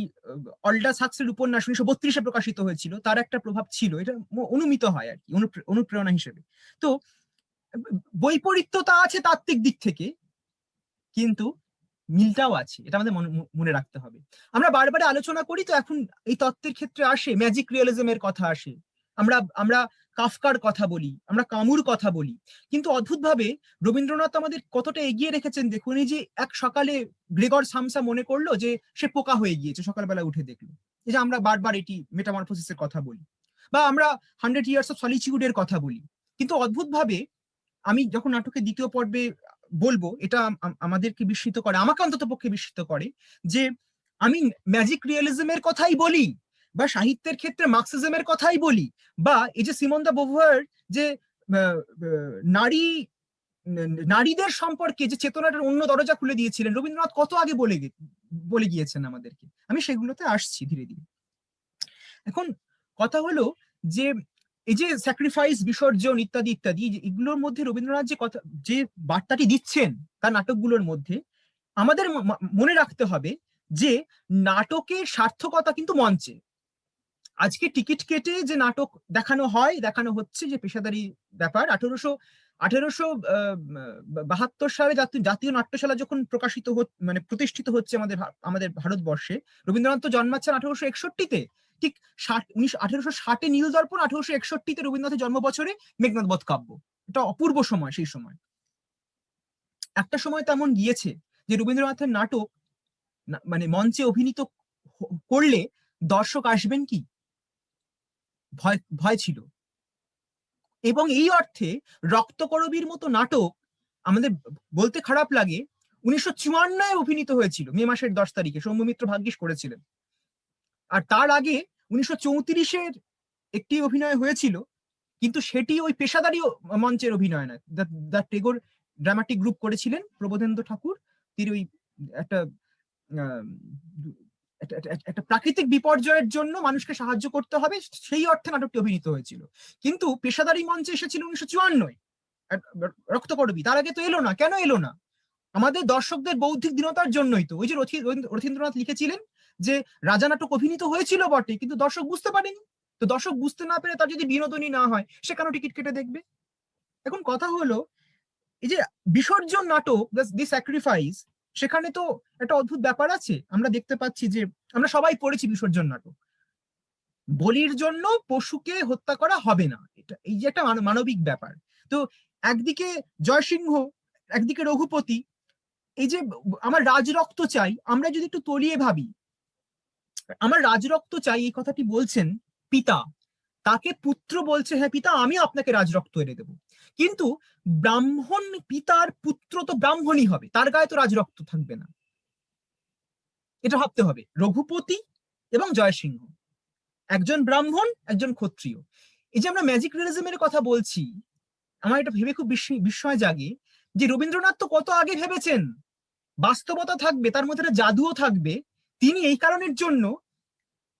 অল্ডাস হাক্সলের উপন্যাস 1932-এ প্রকাশিত হয়েছিল, তার একটা প্রভাব ছিল, এটা অনুমিত হয় আর কি, অনুপ্রেরণা হিসেবে। তো বৈপরীত্যতা আছে তাত্ত্বিক দিক থেকে, কিন্তু মিলটাও আছে, এটা আমাদের মনে রাখতে হবে। আমরা বারবার আলোচনা করি, তো এখন এই তত্ত্বের ক্ষেত্রে আসে ম্যাজিক রিয়েলিজমের কথা আসে, আমরা আমরা কাফকার কথা বলি, আমরা কামুর কথা বলি। কিন্তু অদ্ভুতভাবে রবীন্দ্রনাথ আমাদের কতটা এগিয়ে রেখেছেন দেখুন। এই যে এক সকালে গ্রেগর সামসা মনে করলো যে সে পোকা হয়ে গিয়েছে, সকালবেলা উঠে দেখলো। এই যে আমরা বারবার এটি মেটামরফোসিসের কথা বলি, বা আমরা 100 ইয়ার্স অফ সলিচিউডের কথা বলি। কিন্তু অদ্ভুতভাবে আমি যখন নাটকের দ্বিতীয় পর্বে বলবো, এটা আমাদেরকে বিস্মিত করে, আমাকে অন্তত পক্ষে বিস্মিত করে, যে আমি ম্যাজিক রিয়েলিজমের কথাই বলি, বা সাহিত্যের ক্ষেত্রে মার্কসিজমের কথাই বলি, বা এই যে সিমন দা বোভার যে নারী নারীদের সম্পর্কে যে চেতনাটার অন্য দরজা খুলে দিয়েছিলেন, রবীন্দ্রনাথ কত আগে বলে গিয়েছেন আমাদেরকে। আমি সেগুলোতে আসছি ধীরে ধীরে। এখন কথা হলো যে এই যে স্যাক্রিফাইস, বিসর্জন ইত্যাদি ইত্যাদি, এগুলোর মধ্যে রবীন্দ্রনাথ যে কথা, যে বার্তাটি দিচ্ছেন তার নাটকগুলোর মধ্যে, আমাদের মনে রাখতে হবে যে নাটকের সার্থকতা কিন্তু মঞ্চে। আজকে টিকিট কেটে যে নাটক দেখানো হচ্ছে, যে পেশাদারি ব্যাপার। 1872 সালে জাতীয় নাট্যশালা যখন মানে প্রতিষ্ঠিত হচ্ছে আমাদের ভারতবর্ষে, রবীন্দ্রনাথ তো জন্মাচ্ছেন 1861-তে। ঠিক 1860-এ নীল দর্পণ, 1861-তে রবীন্দ্রনাথের জন্ম বছরে মেঘনাদ বধ কাব্য। এটা অপূর্ব সময়। সেই সময় একটা সময় তেমন গিয়েছে যে রবীন্দ্রনাথের নাটক মানে মঞ্চে অভিনীত করলে দর্শক আসবেন কি, ভয় ছিল। এবং এই অর্থে রক্তকরবীর মতো নাটক, আমাদের বলতে খারাপ লাগে, 1954-এ অভিনীত হয়েছিল মে মাসের 10 তারিখে, সৌম্যমিত্র ভাগ্যিস করেছিলেন। আর তার আগে 1934-এর একটি অভিনয় হয়েছিল, কিন্তু সেটি ওই পেশাদারি মঞ্চের অভিনয় নয়। দ্য টেগোর ড্রামাটিক গ্রুপ করেছিলেন প্রবোধেন্দ্র ঠাকুর। তিনি ওই একটা একটা প্রাকৃতিক বিপর্যয়ের জন্য মানুষকে সাহায্য করতে হবে, সেই অর্থে নাটকটি অভিনীত হয়েছিল। কিন্তু পেশাদারি মঞ্চে এসেছিল 1954-য় রক্তকরবী। তার আগে তো এলো না। কেন এলো না? আমাদের দর্শকদের বৌদ্ধিক দীনতার জন্যই তো। ওই যে রথীন্দ্রনাথ লিখেছিলেন যে রাজা নাটক অভিনীত হয়েছিল বটে, কিন্তু দর্শক বুঝতে পারেনি। তো দর্শক বুঝতে না পেরে তার যদি বিনোদনী না হয়, সে কেন টিকিট কেটে দেখবে? এখন কথা হলো, এই যে বিসর্জন নাটক, দি স্যাক্রিফাইস, সেখানে তো একটা অদ্ভুত ব্যাপার আছে। আমরা দেখতে পাচ্ছি যে আমরা সবাই পড়েছি বিসর্জন নাটক, বলির জন্য পশুকে হত্যা করা হবে না, এটা এই যে একটা মানবিক ব্যাপার। তো একদিকে জয়সিংহ, একদিকে রঘুপতি, এই যে আমার রাজরক্ত চাই, আমরা যদি একটু তলিয়ে ভাবি, আমার রাজরক্ত চাই এই কথাটি বলছেন পিতা, তাকে পুত্র বলছে হ্যাঁ পিতা আমি আপনাকে রাজরক্ত এনে দেবো। কিন্তু ব্রাহ্মণ পিতার পুত্র তো ব্রাহ্মণই হবে, তার গায়ে তো রাজরক্ত থাকবে না। এটা ভাবতে হবে। রঘুপতি এবং জয়সিংহ, একজন ব্রাহ্মণ, একজন ক্ষত্রিয়। এই যে আমরা ম্যাজিক রিয়েলিজমের কথা বলছি, আমার এটা ভেবে খুব বিস্ময় জাগে যে রবীন্দ্রনাথ তো কত আগে ভেবেছেন বাস্তবতা থাকবে, তার মধ্যে একটা জাদুও থাকবে। তিনি এই কারণের জন্য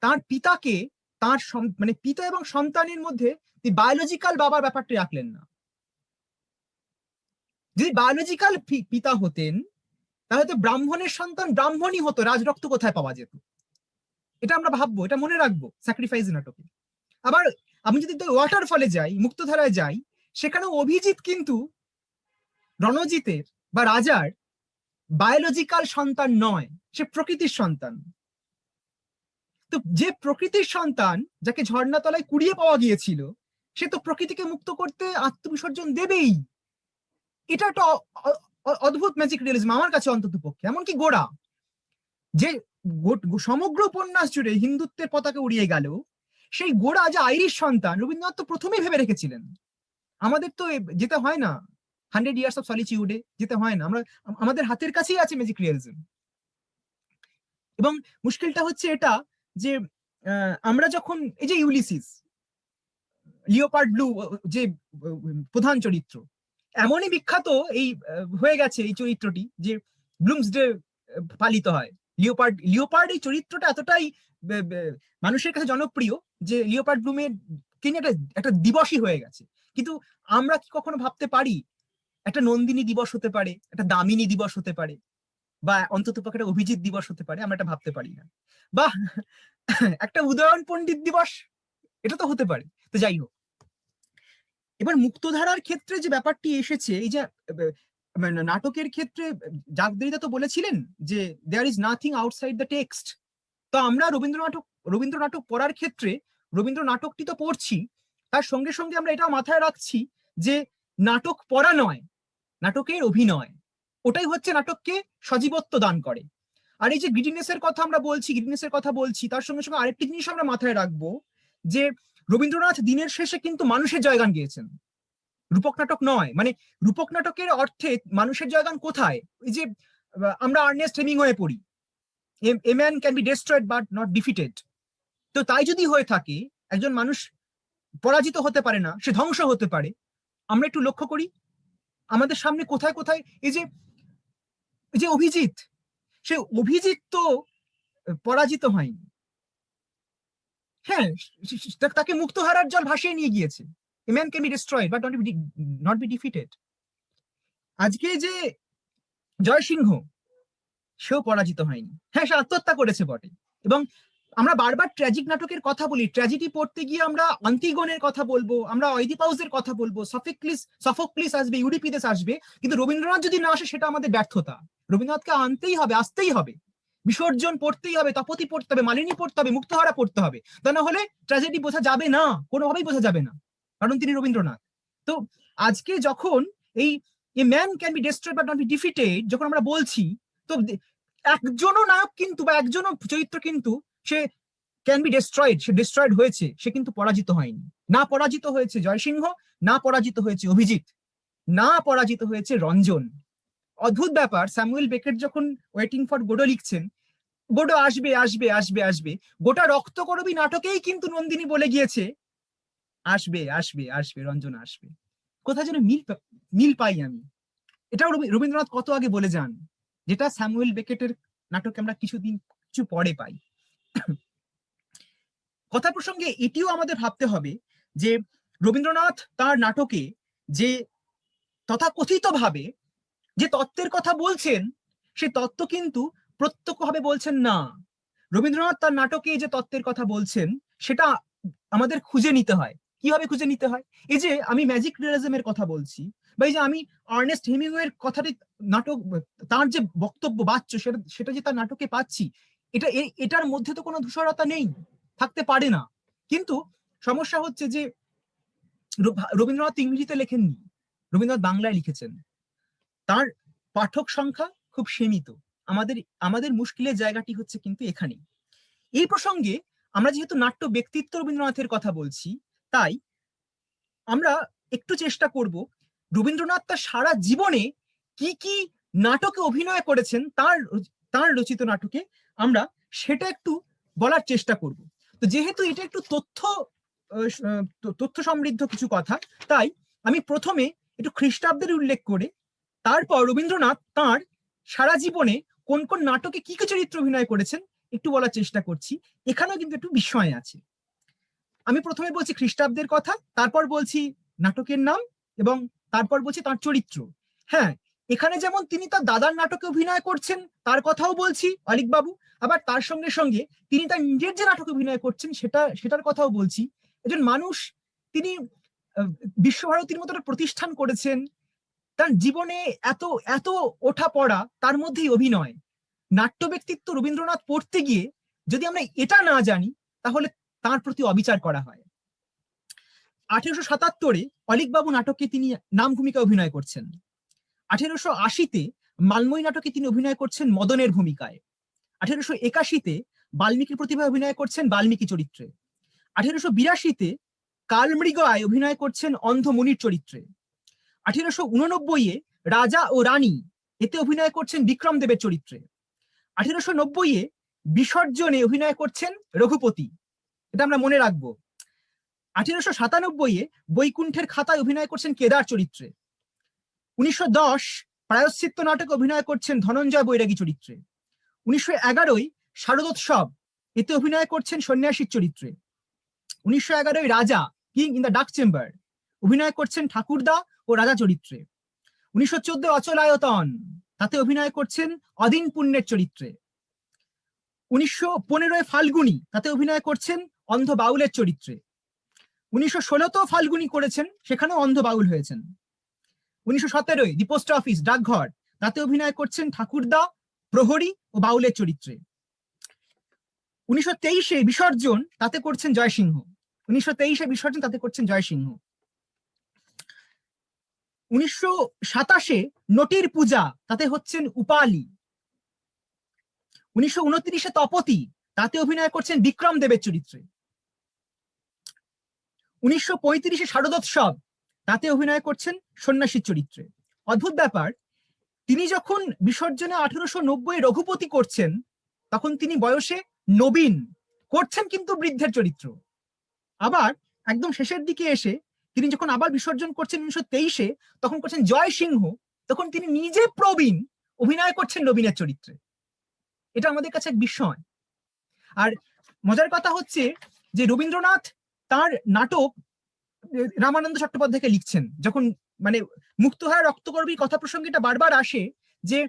তার পিতাকে, তার মানে পিতা এবং সন্তানের মধ্যে বায়োলজিক্যাল বাবার ব্যাপারটি রাখলেন না। যদি বায়োলজিক্যাল পিতা হতেন, তাহলে তো ব্রাহ্মণের সন্তান ব্রাহ্মণই হতো, রাজরক্ত কোথায় পাওয়া যেত? এটা আমরা ভাববো, এটা মনে রাখবো স্যাক্রিফাইস নাটকে। আবার আমি যদি ওয়াটারফলে যাই, মুক্তধারায় যাই, সেখানে অভিজিৎ কিন্তু রণজিতের বা রাজার বায়োলজিক্যাল সন্তান নয়, সে প্রকৃতির সন্তান। তো যে প্রকৃতির সন্তান, যাকে ঝর্ণাতলায় কুড়িয়ে পাওয়া গিয়েছিল, সে তো প্রকৃতিকে মুক্ত করতে আত্মবিসর্জন দেবেই। এটা একটা অদ্ভুত ম্যাজিক রিয়েলিজম আমার কাছে অন্তত পক্ষে। এমনকি গোড়া যে সমগ্র উপন্যাস জুড়ে হিন্দুত্বের পতাকা উড়িয়ে গেল, সেই গোড়া যে আইরিশ সন্তান, রবীন্দ্রনাথ তো প্রথমেই ভেবে রেখেছিলেন। আমাদের তো যেতে হয় না 100 ইয়ার্স অফ সলিচিউডে, যেতে হয় না, আমরা আমাদের হাতের কাছেই আছে ম্যাজিক রিয়েলিজম। এবং মুশকিলটা হচ্ছে এটা যে আমরা যখন এই যে ইউলিসিস, লিওপার্ড ব্লু যে প্রধান চরিত্র, এমনই বিখ্যাত এই হয়ে গেছে এই চরিত্রটি যে ব্লুমসডে পালিত হয়। লিওপার্ড এই চরিত্রটা এতটাই মানুষের কাছে জনপ্রিয় যে লিওপার্ড ব্লুমের কিনে একটা দিবসই হয়ে গেছে। কিন্তু আমরা কি কখনো ভাবতে পারি একটা নন্দিনী দিবস হতে পারে, একটা দামিনী দিবস হতে পারে, বা অন্তত পক্ষে একটা অভিজিৎ দিবস হতে পারে? আমরা এটা ভাবতে পারি না। বা একটা উদয়ন পণ্ডিত দিবস, এটা তো হতে পারে। তো যাই হোক, এবার মুক্তধারার ক্ষেত্রে যে ব্যাপারটি এসেছে, এই যে নাটকের ক্ষেত্রে জাগদেরিদা তো বলেছিলেন যে there is nothing outside the text. তো আমরা রবীন্দ্র নাটক পড়ার ক্ষেত্রে রবীন্দ্র নাটকটি তো পড়ছি, তার সঙ্গে সঙ্গে আমরা এটাও মাথায় রাখছি যে নাটক পড়া নয়, নাটকের অভিনয়, ওটাই হচ্ছে নাটককে সজীবত্ব দান করে। আর এই যে গ্রিডিনেসের কথা বলছি, তার সঙ্গে সঙ্গে আরেকটি জিনিস আমরা মাথায় রাখবো যে রবীন্দ্রনাথ দিনের শেষে কিন্তু মানুষের জয়গান গেয়েছেন, রূপক নাটক নয়। মানে রূপক নাটকের অর্থে মানুষের জয়গান কোথায়? এই যে আমরা আর্নেস্ট হেমিংওয়ে পড়ি, a man can be destroyed but not defeated. তো তাই যদি হয়ে থাকে, একজন মানুষ পরাজিত হতে পারে না, সে ধ্বংস হতে পারে। আমরা একটু লক্ষ্য করি আমাদের সামনে কোথায় কোথায় এই যে অভিজিৎ, সে অভিজিৎ তো পরাজিত হয়নি। হ্যাঁ, তাকে মুক্তহারার জল ভাসিয়ে নিয়ে গিয়েছে। A man can be destroyed but not be defeated. আজকে যে জয়সিংহ, সেও পরাজিত হয়নি। হ্যাঁ, সে আত্মহত্যা করেছে বটে। এবং আমরা বারবার ট্র্যাজিক নাটকের কথা বলি, ট্র্যাজেডি পড়তে গিয়ে আমরা আন্তিগনের কথা বলবো, আমরা অইডিপাউসের কথা বলবো, সফোক্লিস আসবে, ইউরিপিদেস আসবে, কিন্তু রবীন্দ্রনাথ যদি না আসে সেটা আমাদের ব্যর্থতা। রবীন্দ্রনাথকে আনতেই হবে, আসতেই হবে, বিসর্জন পড়তেই হবে, তপতি পড়তে হবে, মালিনী পড়তে হবে, মুক্তহারা পড়তে হবে। তা না হলে ট্র্যাজেডি বোঝা যাবে না, কোনোভাবেই বোঝা যাবে না, কারণ তিনি রবীন্দ্রনাথ। তো আজকে যখন এই a man can be destroyed but not be defeated যখন আমরা বলছি, তো একজনও নায়ক কিন্তু বা একজনও চরিত্র কিন্তু সে ক্যান বি ডেস্ট্রয়েড, সে ডিস্ট্রয়েড হয়েছে, সে কিন্তু পরাজিত হয়নি। না পরাজিত হয়েছে জয়সিংহ, না পরাজিত হয়েছে অভিজিৎ, না পরাজিত হয়েছে রঞ্জন। অদ্ভুত ব্যাপার, স্যামুয়েল বেকেট যখন ওয়েটিং ফর গোডো লিখছেন, গোডো আসবে আসবে আসবে আসবে, গোটা রক্তকরবী নাটকেই কিন্তু নন্দিনী বলে গিয়েছে আসবে আসবে আসবে, রঞ্জন আসবে। কোথায় যেন মিল পাই আমি। এটাও রবীন্দ্রনাথ কত আগে বলে যান, যেটা স্যামুয়েল বেকেটের নাটকে আমরা কিছু পরে পাই। কথা প্রসঙ্গে এটিও আমাদের ভাবতে হবে যে রবীন্দ্রনাথ তার নাটকে যে তথাকথিত ভাবে যে তত্ত্বের কথা বলছেন, সে তত্ত্ব কিন্তু প্রত্যক্ষভাবে বলছেন না। রবীন্দ্রনাথ তার নাটকে যে তত্ত্বের কথা বলছেন সেটা আমাদের খুঁজে নিতে হয়। কিভাবে খুঁজে নিতে হয়? এই যে আমি ম্যাজিক রিয়ালিজমের কথা বলছি, বা এই যে আমি আর্নেস্ট হেমিংওয়ের কথাটি নাটক, তার যে বক্তব্য বাচ্চ সেটা যে তার নাটকে পাচ্ছি, এটার মধ্যে তো কোনো ধূসরতা নেই, থাকতে পারে না। কিন্তু সমস্যা হচ্ছে যে রবীন্দ্রনাথ ইংরেজিতে লেখেননি, রবীন্দ্রনাথ বাংলায় লিখেছেন। তার পাঠক সংখ্যা খুব সীমিত। আমাদের আমাদের মুশকিলের জায়গাটি হচ্ছে কিন্তু এখানেই। এই প্রসঙ্গে আমরা যেহেতু নাট্য ব্যক্তিত্ব রবীন্দ্রনাথের কথা বলছি, তাই আমরা একটু চেষ্টা করব রবীন্দ্রনাথ তার সারা জীবনে কি কি নাটকে অভিনয় করেছেন, তার রচিত নাটকে আমরা সেটা একটু বলার চেষ্টা করব। তো যেহেতু এটা একটু তথ্য সমৃদ্ধ কিছু কথা, তাই আমি প্রথমে একটু খ্রিস্টাব্দের উল্লেখ করে তারপর রবীন্দ্রনাথ তার সারা জীবনে কোন কোন নাটকে কি কি চরিত্র অভিনয় করেছেন একটু বলার চেষ্টা করছি। এখানেও কিন্তু একটু বিস্ময় আছে। আমি প্রথমে বলছি খ্রিস্টাব্দের কথা, তারপর বলছি নাটকের নাম, এবং তারপর বলছি তার চরিত্র। হ্যাঁ, এখানে যেমন তিনি তার দাদার নাটকে অভিনয় করছেন, তার কথাও বলছি অলীক বাবু, আবার তার সঙ্গে সঙ্গে তিনি তার নিজের যে নাটকে অভিনয় করছেন সেটার কথাও বলছি। একজন মানুষ, তিনি বিশ্বভারতীর মতো একটা প্রতিষ্ঠান করেছেন, তার জীবনে এত এত ওঠা পড়া, তার মধ্যেই অভিনয়। নাট্য ব্যক্তিত্ব রবীন্দ্রনাথ পড়তে গিয়ে যদি আমরা এটা না জানি, তাহলে তার প্রতি অবিচার করা হয়। 1877-এ অলীকবাবু নাটকে তিনি নাম ভূমিকা অভিনয় করছেন। 1880-তে মালময়ী নাটকে তিনি অভিনয় করছেন মদনের ভূমিকায়। 1881-তে বাল্মীকির প্রতিভায় অভিনয় করছেন বাল্মীকি চরিত্রে। 1882-তে কালমৃগ আয় অভিনয় করছেন অন্ধ মুনির চরিত্রে। 1889-এ রাজা ও রানী এতে অভিনয় করছেন বিক্রম দেবের চরিত্রে। 1890-এ বিসর্জনে অভিনয় করছেন রঘুপতি, এটা আমরা মনে রাখবো। 1897-এ বৈকুণ্ঠের খাতায় অভিনয় করছেন কেদার চরিত্রে। 1910 প্রায়শ্চিত্ত নাটকে অভিনয় করছেন ধনঞ্জয় বৈরাগী চরিত্রে। 1911-য় শারদোৎসব এতে অভিনয় করছেন সন্ন্যাসীর চরিত্রে। 1911-য় রাজা, কিং ইন দ্য ডাক চেম্বার, অভিনয় করছেন ঠাকুরদা ও রাজা চরিত্রে। 1914 অচলায়তন, তাতে অভিনয় করছেন অদিন পুণ্যের চরিত্রে। 1915 ফাল্গুনি, তাতে অভিনয় করছেন অন্ধ বাউলের চরিত্রে। 1916-তেও ফাল্গুনি করেছেন, সেখানেও অন্ধ বাউল হয়েছেন। 1917-য় দি পোস্ট অফিস, ডাকঘর, তাতে অভিনয় করছেন ঠাকুরদা, প্রহরী ও বাউলের চরিত্রে। 1923-এ বিসর্জন, তাতে করছেন জয়সিংহ। 1923-এ বিসর্জন, তাতে করছেন জয়সিংহ। 1927-এ নটির পূজা, তাতে হচ্ছেন উপালি। 1929-এ তপতি, তাতে অভিনয় করছেন বিক্রম দেবের চরিত্রে। 1935-এ শারদোৎসব, তাতে অভিনয় করছেন সন্ন্যাসীর চরিত্রে। অদ্ভুত ব্যাপার, তিনি যখন বিসর্জনে 1890 রঘুপতি করছেন, তখন তিনি বয়সে নবীন, করছেন কিন্তু বৃদ্ধের চরিত্র। আবার একদম শেষের দিকে এসে তিনি যখন আবার বিসর্জন করছেন 1923-এ, তখন করছেন জয় সিংহ, তখন তিনি নিজে প্রবীণ, অভিনয় করছেন নবীনের চরিত্রে। এটা আমাদের কাছে এক বিস্ময়। আর মজার কথা হচ্ছে যে রবীন্দ্রনাথ তার নাটক রামানন্দ চট্টোপাধ্যায়কে লিখছেন, যখন মানে মুক্তহারা রক্তকরবীর কথা প্রসঙ্গে এটা বারবার আসে যে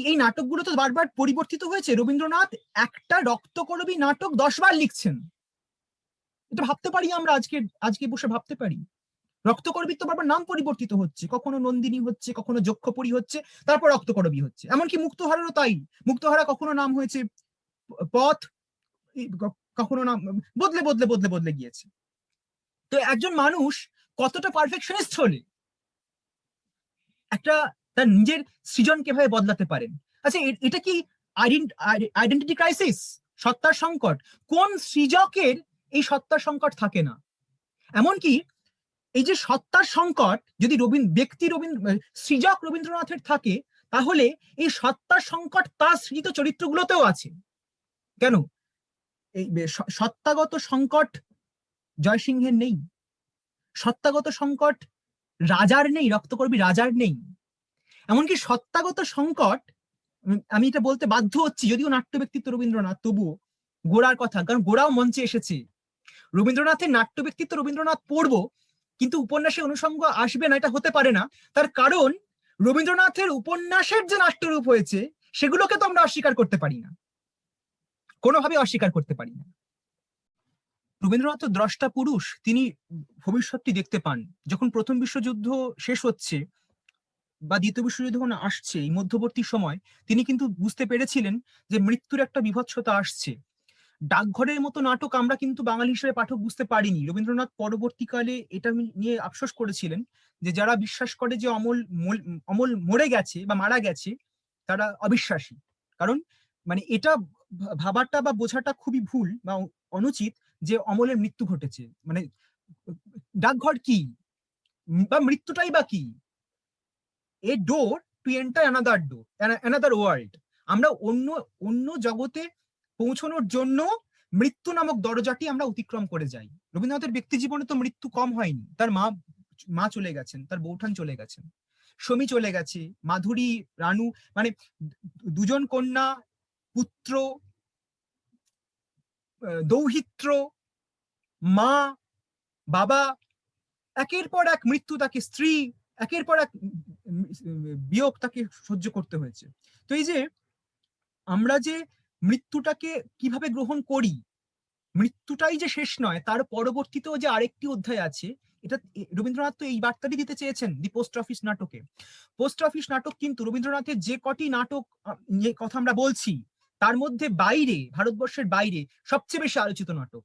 এই নাটকগুলো তো বারবার পরিবর্তিত হয়েছে, রবীন্দ্রনাথ একটা রক্তকরবী নাটক 10 বার লিখছেন। এটা ভাবতে পারি আমরা, আজকে বসে ভাবতে পারি। রক্তকরবীর তো বারবার নাম পরিবর্তিত হচ্ছে, কখনো নন্দিনী হচ্ছে, কখনো যক্ষপুরী হচ্ছে, তারপর রক্তকরবী হচ্ছে। এমনকি মুক্তহারারও তাই, মুক্তহারা কখনো নাম হয়েছে পথ, কখনো নাম বদলে বদলে বদলে বদলে গিয়েছে। তো একজন মানুষ কতটা পারফেকশনিস্ট হলে একটা তার নিজের সৃজন কিভাবে বদলাতে পারেন? আচ্ছা, এটা কি আইডেন্টিটি ক্রাইসিস, সত্তার সংকট? কোন সৃজকের এই সত্তার সংকট থাকে না? এমনকি এই যে সত্তার সংকট যদি সৃজক রবীন্দ্রনাথের থাকে, তাহলে এই সত্তার সংকট তার সৃজিত চরিত্রগুলোতেও আছে কেন? এই সত্তাগত সংকট জয়সিংহের নেই, সত্তাগত সংকট রাজার নেই, রক্তকরবী রাজার নেই। এমনকি সত্তাগত সংকট, আমি এটা বলতে বাধ্য হচ্ছি, যদিও নাট্য ব্যক্তিত্ব রবীন্দ্রনাথ, তবুও গোড়ার কথা, কারণ গোড়াও মঞ্চে এসেছে। রবীন্দ্রনাথের নাট্য ব্যক্তিত্ব রবীন্দ্রনাথ পড়বো, কিন্তু উপন্যাসে অনুষঙ্গ আসবে না, এটা হতে পারে না। তার কারণ রবীন্দ্রনাথের উপন্যাসের যে নাট্যরূপ হয়েছে, সেগুলোকে তো আমরা অস্বীকার করতে পারি না, কোনোভাবে অস্বীকার করতে পারি না। রবীন্দ্রনাথ তো দ্রষ্টা পুরুষ, তিনি ভবিষ্যৎটি দেখতে পান। যখন প্রথম বিশ্বযুদ্ধ শেষ হচ্ছে বা দ্বিতীয় বিশ্বযুদ্ধ যখন আসছে, এই মধ্যবর্তী সময় তিনি কিন্তু বুঝতে পেরেছিলেন যে মৃত্যুর একটা বিভৎসতা আসছে। ডাকঘরের মতো নাটক আমরা কিন্তু বাঙালি হিসেবে পাঠক বুঝতে পারিনি। রবীন্দ্রনাথ পরবর্তীকালে এটা নিয়ে আফসোস করেছিলেন যে যারা বিশ্বাস করে যে অমল মরে গেছে বা মারা গেছে, তারা অবিশ্বাসী। কারণ মানে এটা ভাবাটা বা বোঝাটা খুবই ভুল বা অনুচিত যে অমলের মৃত্যু ঘটেছে। মানে ডাকঘর কি বা মৃত্যুটাই বা কি? A door to enter another world. আমরা অন্য জগতে পৌঁছানোর জন্য মৃত্যু নামক দরজাটি আমরা অতিক্রম করে যাই। রবীন্দ্রনাথের ব্যক্তি জীবনে তো মৃত্যু কম হয়নি। তার মা চলে গেছেন, তার বৌঠান চলে গেছেন, সমী চলে গেছে, মাধুরী, রানু, মানে দুজন কন্যা, পুত্র, দৌহিত্র, মা, বাবা, একের পর এক মৃত্যু, তাকে স্ত্রী, একের পর এক বিয়োগ তাকে সহ্য করতে হয়েছে। তো এই যে আমরা যে মৃত্যুটাকে কিভাবে গ্রহণ করি, মৃত্যুটাই যে শেষ নয়, তার পরবর্তীতেও যে আরেকটি অধ্যায় আছে, এটা রবীন্দ্রনাথ তো এই বার্তাটি দিতে চেয়েছেন দি পোস্ট অফিস নাটকে। পোস্ট অফিস নাটক কিন্তু রবীন্দ্রনাথের যে কটি নাটক যে কথা আমরা বলছি, তার মধ্যে বাইরে, ভারতবর্ষের বাইরে সবচেয়ে বেশি আলোচিত নাটক।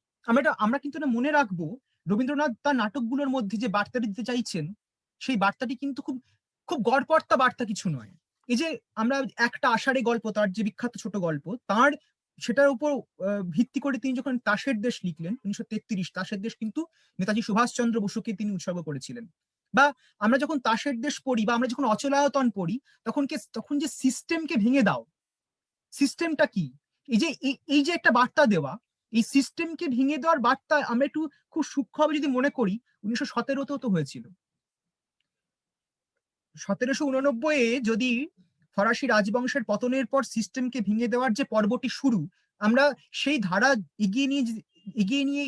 আমরা কিন্তু এটা মনে রাখবো, রবীন্দ্রনাথ তার নাটকগুলোর মধ্যে যে বার্তাটি দিতে চাইছেন, সেই বার্তাটি কিন্তু খুব খুব গড়পড়তা বার্তা কিছু নয়। এই যে আমরা একটা আষাঢ়ে গল্প, তার যে বিখ্যাত ছোট গল্প, তার সেটার উপর ভিত্তি করে তিনি যখন তাসের দেশ লিখলেন 1933, তাসের দেশ কিন্তু নেতাজি সুভাষচন্দ্র বসুকে তিনি উৎসর্গ করেছিলেন। বা আমরা যখন তাসের দেশ পড়ি, বা আমরা যখন অচলায়তন পড়ি, তখন যে সিস্টেমকে ভেঙে দাও, সিস্টেমটা কি, এই যে একটা বার্তা দেওয়া, এই সিস্টেমকে ভেঙে দেওয়ার বার্তা আমরা একটু খুব সূক্ষ্মভাবে যদি মনে করি, 1917-তেও তো হয়েছিল। 1789 যদি ফরাসি রাজবংশের পতনের পর সিস্টেমকে ভেঙে দেওয়ার যে পর্বটি শুরু, আমরা সেই ধারা এগিয়ে নিয়ে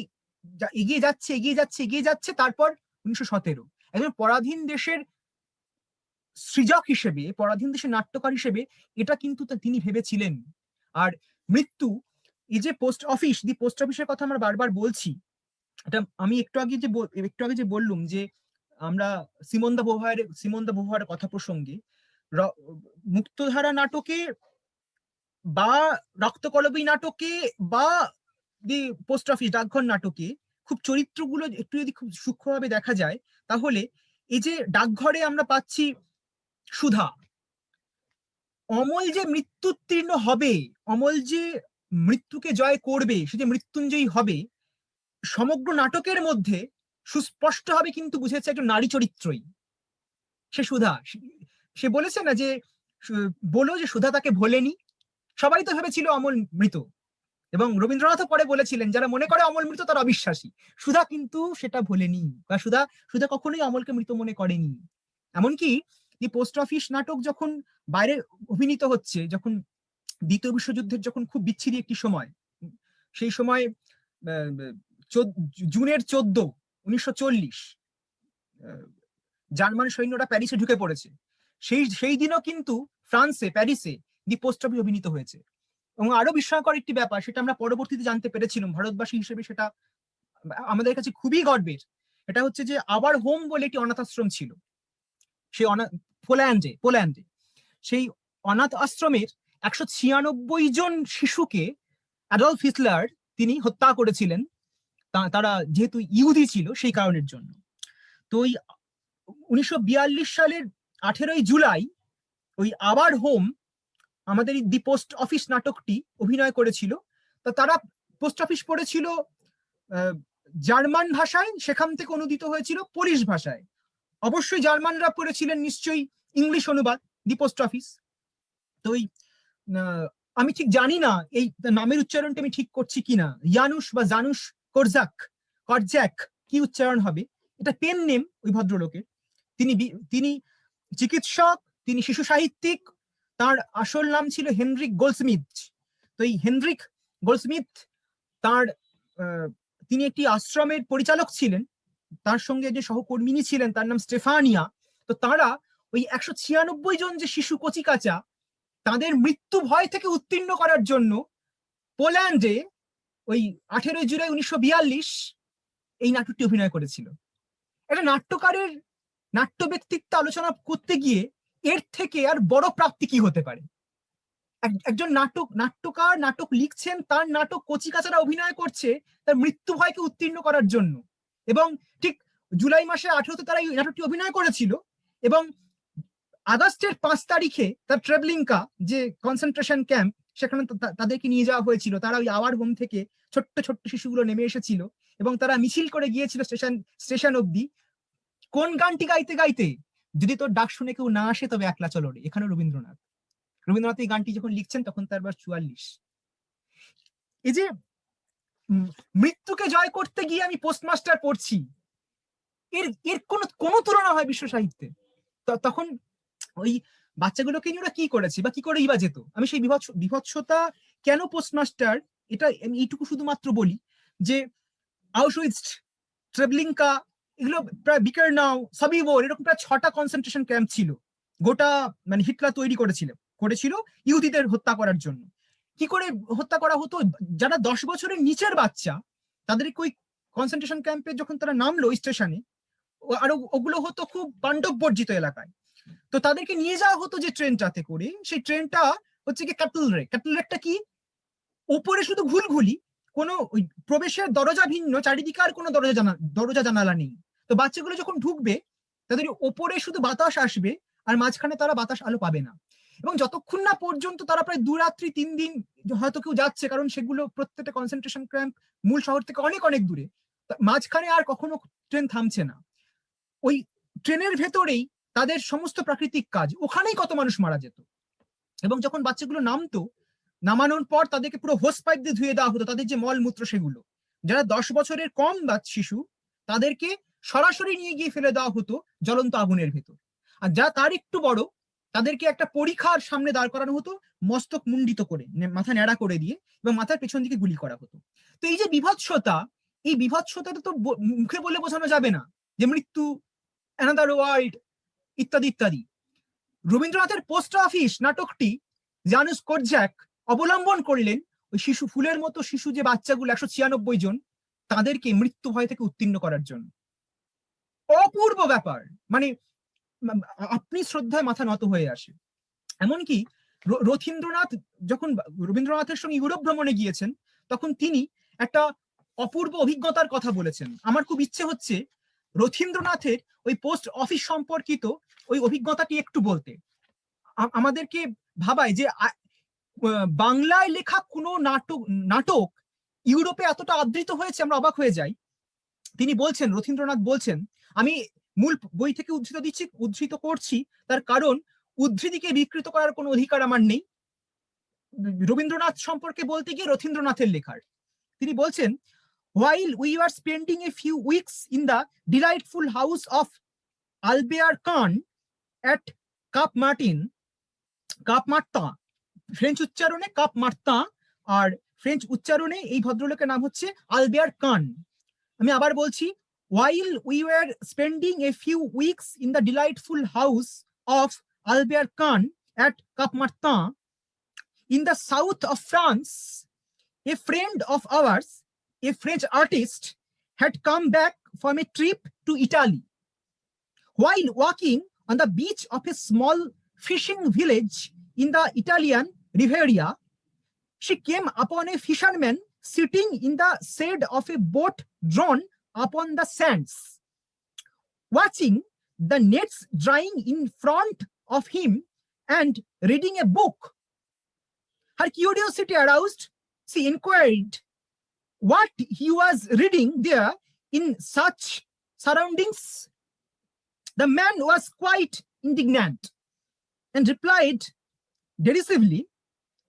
এগিয়ে যাচ্ছে। তারপর 1917 একজন পরাধীন দেশের সৃজক হিসেবে, পরাধীন দেশের নাট্যকার হিসেবে এটা কিন্তু তিনি ভেবেছিলেন। আর মৃত্যু, এই যে দি পোস্ট অফিসের কথা আমরা বারবার বলছি, এটা আমি একটু আগে যে বললুম যে আমরা সিমন দা বোভারের কথা প্রসঙ্গে, মুক্তধারা নাটকে বা রক্তকলবী নাটকে বা দি পোস্ট অফিস ডাকঘর নাটকে খুব চরিত্রগুলো একটু যদি খুব সূক্ষ্মভাবে দেখা যায়, তাহলে এই যে ডাকঘরে আমরা পাচ্ছি সুধা, অমল যে মৃত্যুত্তীর্ণ হবে, অমল যে মৃত্যুকে জয় করবে, সে যে মৃত্যুঞ্জয়ী হবে, সমগ্র নাটকের মধ্যে সুস্পষ্টভাবে কিন্তু বুঝেছে একজন নারী চরিত্রই সে সুধা। সে বলেছে না যে বলো যে সুধা তাকে ভোলেনি, সবাই তো ভেবেছিল অমল মৃত, এবং রবীন্দ্রনাথও পরে বলেছিলেন যারা মনে করে অমল মৃত তারা অবিশ্বাসী। সুধা কিন্তু সেটা ভোলেনি, বা সুধা কখনোই অমলকে মৃত মনে করেনি। এমনকি এই পোস্ট অফিস নাটক যখন বাইরে অভিনীত হচ্ছে, যখন দ্বিতীয় বিশ্বযুদ্ধের যখন খুব বিচ্ছিরি একটি সময়, সেই সময় জুনের 14, 1940 জার্মান সৈন্যরা প্যারিসে ঢুকে পড়েছে। সেই দিনও কিন্তু ফ্রান্সে, প্যারিসে দি পোস্ট অফিস অভিনীত হয়েছে। এবং আরো বিস্ময়কর একটি ব্যাপার, সেটা আমরা পরবর্তীতে জানতে পেরেছিলাম, ভারতবাসী হিসেবে সেটা আমাদের কাছে খুবই গর্বের। এটা হচ্ছে যে আবার হোম বলে একটি অনাথ আশ্রম ছিল সেই পোল্যান্ডে। সেই অনাথ আশ্রমের 196 জন শিশুকে অ্যাডলফ হিটলার তিনি হত্যা করেছিলেন, তারা যেহেতু ইহুদি ছিল সেই কারণের জন্য। তো ওই 1942 সালের 18ই জুলাই ওই আবার হোম আমাদের দি পোস্ট অফিস নাটকটি অভিনয় করেছিল। তা তারা পোস্ট অফিস পড়েছিল জার্মান ভাষায়, সেখান থেকে অনুদিত হয়েছিল পোলিশ ভাষায়। অবশ্যই জার্মানরা পড়েছিলেন নিশ্চয়ই ইংলিশ অনুবাদ দি পোস্ট অফিস। তো ওই আমি ঠিক জানি না এই নামের উচ্চারণটা আমি ঠিক করছি কিনা, ইয়ানুস বা জানুস করজ্যাক কি উচ্চারণ হবে, এটা পেন নেম ওই ভদ্রলোকের। তিনি চিকিৎসক, তিনি শিশু সাহিত্যিক, তার আসল নাম ছিল হেনরিক গোল্ডস্মিথ। তো এই হেনরিক গোল্ডস্মিথ তার তিনি একটি আশ্রমের পরিচালক ছিলেন, তার সঙ্গে যে সহকর্মিনী ছিলেন তার নাম স্টেফানিয়া। তো তারা ওই 196 জন যে শিশু কচিকাঁচা, তাদের মৃত্যু ভয় থেকে উত্তীর্ণ করার জন্য পোল্যান্ডে ওই 18 জুলাই 1942 এই নাটকটি অভিনয় করেছিল। একটা নাট্যকারের নাট্য ব্যক্তিত্ব আলোচনা করতে গিয়ে এর থেকে আর বড় প্রাপ্তি কি হতে পারে? একজন নাট্যকার নাটক লিখছেন, তার নাটক কচিকাঁচারা অভিনয় করছে তার মৃত্যু ভয়কে উত্তীর্ণ করার জন্য। এবং ঠিক জুলাই মাসে 18তে তারা এই নাটকটি অভিনয় করেছিল, এবং আগস্টের 5 তারিখে তার ট্রেবলিঙ্কা যে কনসেন্ট্রেশন ক্যাম্প, সেখানে তাদেরকে নিয়ে যাওয়া হয়েছিল। তারা ওই আওয়ার হোম থেকে ছোট্ট ছোট্ট শিশুগুলো নেমে এসেছিল, এবং তারা মিছিল করে গিয়েছিল স্টেশন অব্দি, কোন গানটি গাইতে গাইতে, যদি তোর ডাক শুনে কেউ না আসে তবে একলা চলো রে। এখানে রবীন্দ্রনাথ এই গানটি যখন লিখছেন তখন তার বয়স 44। এই যে মৃত্যুকে জয় করতে গিয়ে আমি পোস্টমাস্টার পড়ছি, এর কোনো তুলনা হয় বিশ্ব সাহিত্যে? তখন ওই বাচ্চাগুলোকে নিয়ে ওরা কি করেছে বা কি করেই বা যেত? আমি সেই বিভৎসতা কেন পোস্টমাস্টার, এটা আমি এইটুকু শুধুমাত্র বলি যে আউশউইটজ, ট্রেবলিঙ্কা, এগুলো প্রায় বিকারনাউ, সাবিভোর, এরকম প্রায় 6টা কনসেন্ট্রেশন ক্যাম্প ছিল। গোটা মানে হিটলার তৈরি করেছিল ইহুদিদের হত্যা করার জন্য। কি করে হত্যা করা হতো? যারা 10 বছরের নিচের বাচ্চা তাদেরকে ওই কনসেন্ট্রেশন ক্যাম্পে যখন তারা নামলো স্টেশনে, আর ওগুলো হতো খুব পাণ্ডব বর্জিত এলাকায়, তো তাদেরকে নিয়ে যাওয়া হতো যে ট্রেনটাতে করে। সেই ট্রেনটা হচ্ছে কি ক্যাটল রেকটা কি, ওপরে শুধু ঘুলঘুলি, কোনো ওই প্রবেশের দরজা ভিন্ন, চারিদিকে আর কোনো দরজা জানালা নেই। তো বাচ্চাগুলো যখন ঢুকবে তাদের ওপরে শুধু বাতাস আসবে, আর মাঝখানে তারা বাতাস আলো পাবে না। এবং যতক্ষণ না পর্যন্ত তারা প্রায় 2 রাত্রি 3 দিন হয়তো কেউ যাচ্ছে, কারণ সেগুলো প্রত্যেকটা কনসেন্ট্রেশন ক্যাম্প মূল শহর থেকে অনেক অনেক দূরে, মাঝখানে আর কখনো ট্রেন থামছে না। ওই ট্রেনের ভেতরেই তাদের সমস্ত প্রাকৃতিক কাজ, ওখানেই কত মানুষ মারা যেত। এবং যখন বাচ্চাগুলো নামানোর পর তাদেরকে পুরো হোস পাইপ দিয়ে ধুয়ে দেওয়া হতো, তাদের যে মলমূত্র সেগুলো। যারা 10 বছরের কম শিশু তাদেরকে সরাসরি নিয়ে গিয়ে ফেলে দেওয়া হতো জ্বলন্ত আগুনের ভেতর। আর যা তার একটু বড় তাদেরকে একটা পরীক্ষার সামনে দাঁড় করানো হতো, মস্তক মুন্ডিত করে, মাথা ন্যাড়া করে দিয়ে, এবং মাথার পেছন দিকে গুলি করা হতো। তো এই যে বিভৎসতা, এই বিভৎসতাটা তো মুখে বলে বোঝানো যাবে না, যে মৃত্যু, অ্যানাদার ওয়ার্ল্ড, ইত্যাদি ইত্যাদি। রবীন্দ্রনাথের পোস্ট অফিস নাটকটি জানুস কোরজ্যাক অবলম্বন করলেন ওই শিশু, ফুলের মতো শিশু যে বাচ্চাগুলো 196 জন, তাদেরকে মৃত্যু ভয় থেকে উত্তীর্ণ করার জন্য। অপূর্ব ব্যাপার, মানে আপনি শ্রদ্ধায় মাথা নত হয়ে আসে। এমনকি রথীন্দ্রনাথ যখন রবীন্দ্রনাথের সঙ্গে ইউরোপ ভ্রমণে গিয়েছেন, তখন তিনি একটা অপূর্ব অভিজ্ঞতার কথা বলেছেন। আমার খুব ইচ্ছে হচ্ছে রথীন্দ্রনাথের ওই পোস্ট অফিস সম্পর্কিত ওই অভিজ্ঞতাটি একটু বলতে। আমাদেরকে ভাবায় যে বাংলায় লেখা কোনো নাটক ইউরোপে এতটা আদৃত হয়েছে, আমরা অবাক হয়ে যাই। তিনি বলছেন, রথীন্দ্রনাথ বলছেন, আমি মূল বই থেকে উদ্ধৃত করছি, তার কারণ উদ্ধৃতিকে বিকৃত করার কোনো অধিকার আমার নেই। রবীন্দ্রনাথ সম্পর্কে বলতে গিয়ে রথীন্দ্রনাথের লেখার, তিনি বলছেন, while we were spending a few weeks in the delightful house of Albert Kahn at Cap Martin, French উচ্চারণে কাপ মার্তা, আর ফ্রেঞ্চ উচ্চারণে এই ভদ্রলোকের নাম হচ্ছে আলবেয়ার কান। আমি আবার বলছি, while we were spending a few weeks in the delightful house of Albert Kahn at Cap Martin in the south of France, a friend of ours, a French artist, had come back from a trip to Italy. While walking on the beach of a small fishing village in the Italian Riviera, she came upon a fisherman sitting in the shade of a boat drawn upon the sands, watching the nets drying in front of him and reading a book. Her curiosity aroused, she inquired what he was reading there in such surroundings. The man was quite indignant and replied derisively,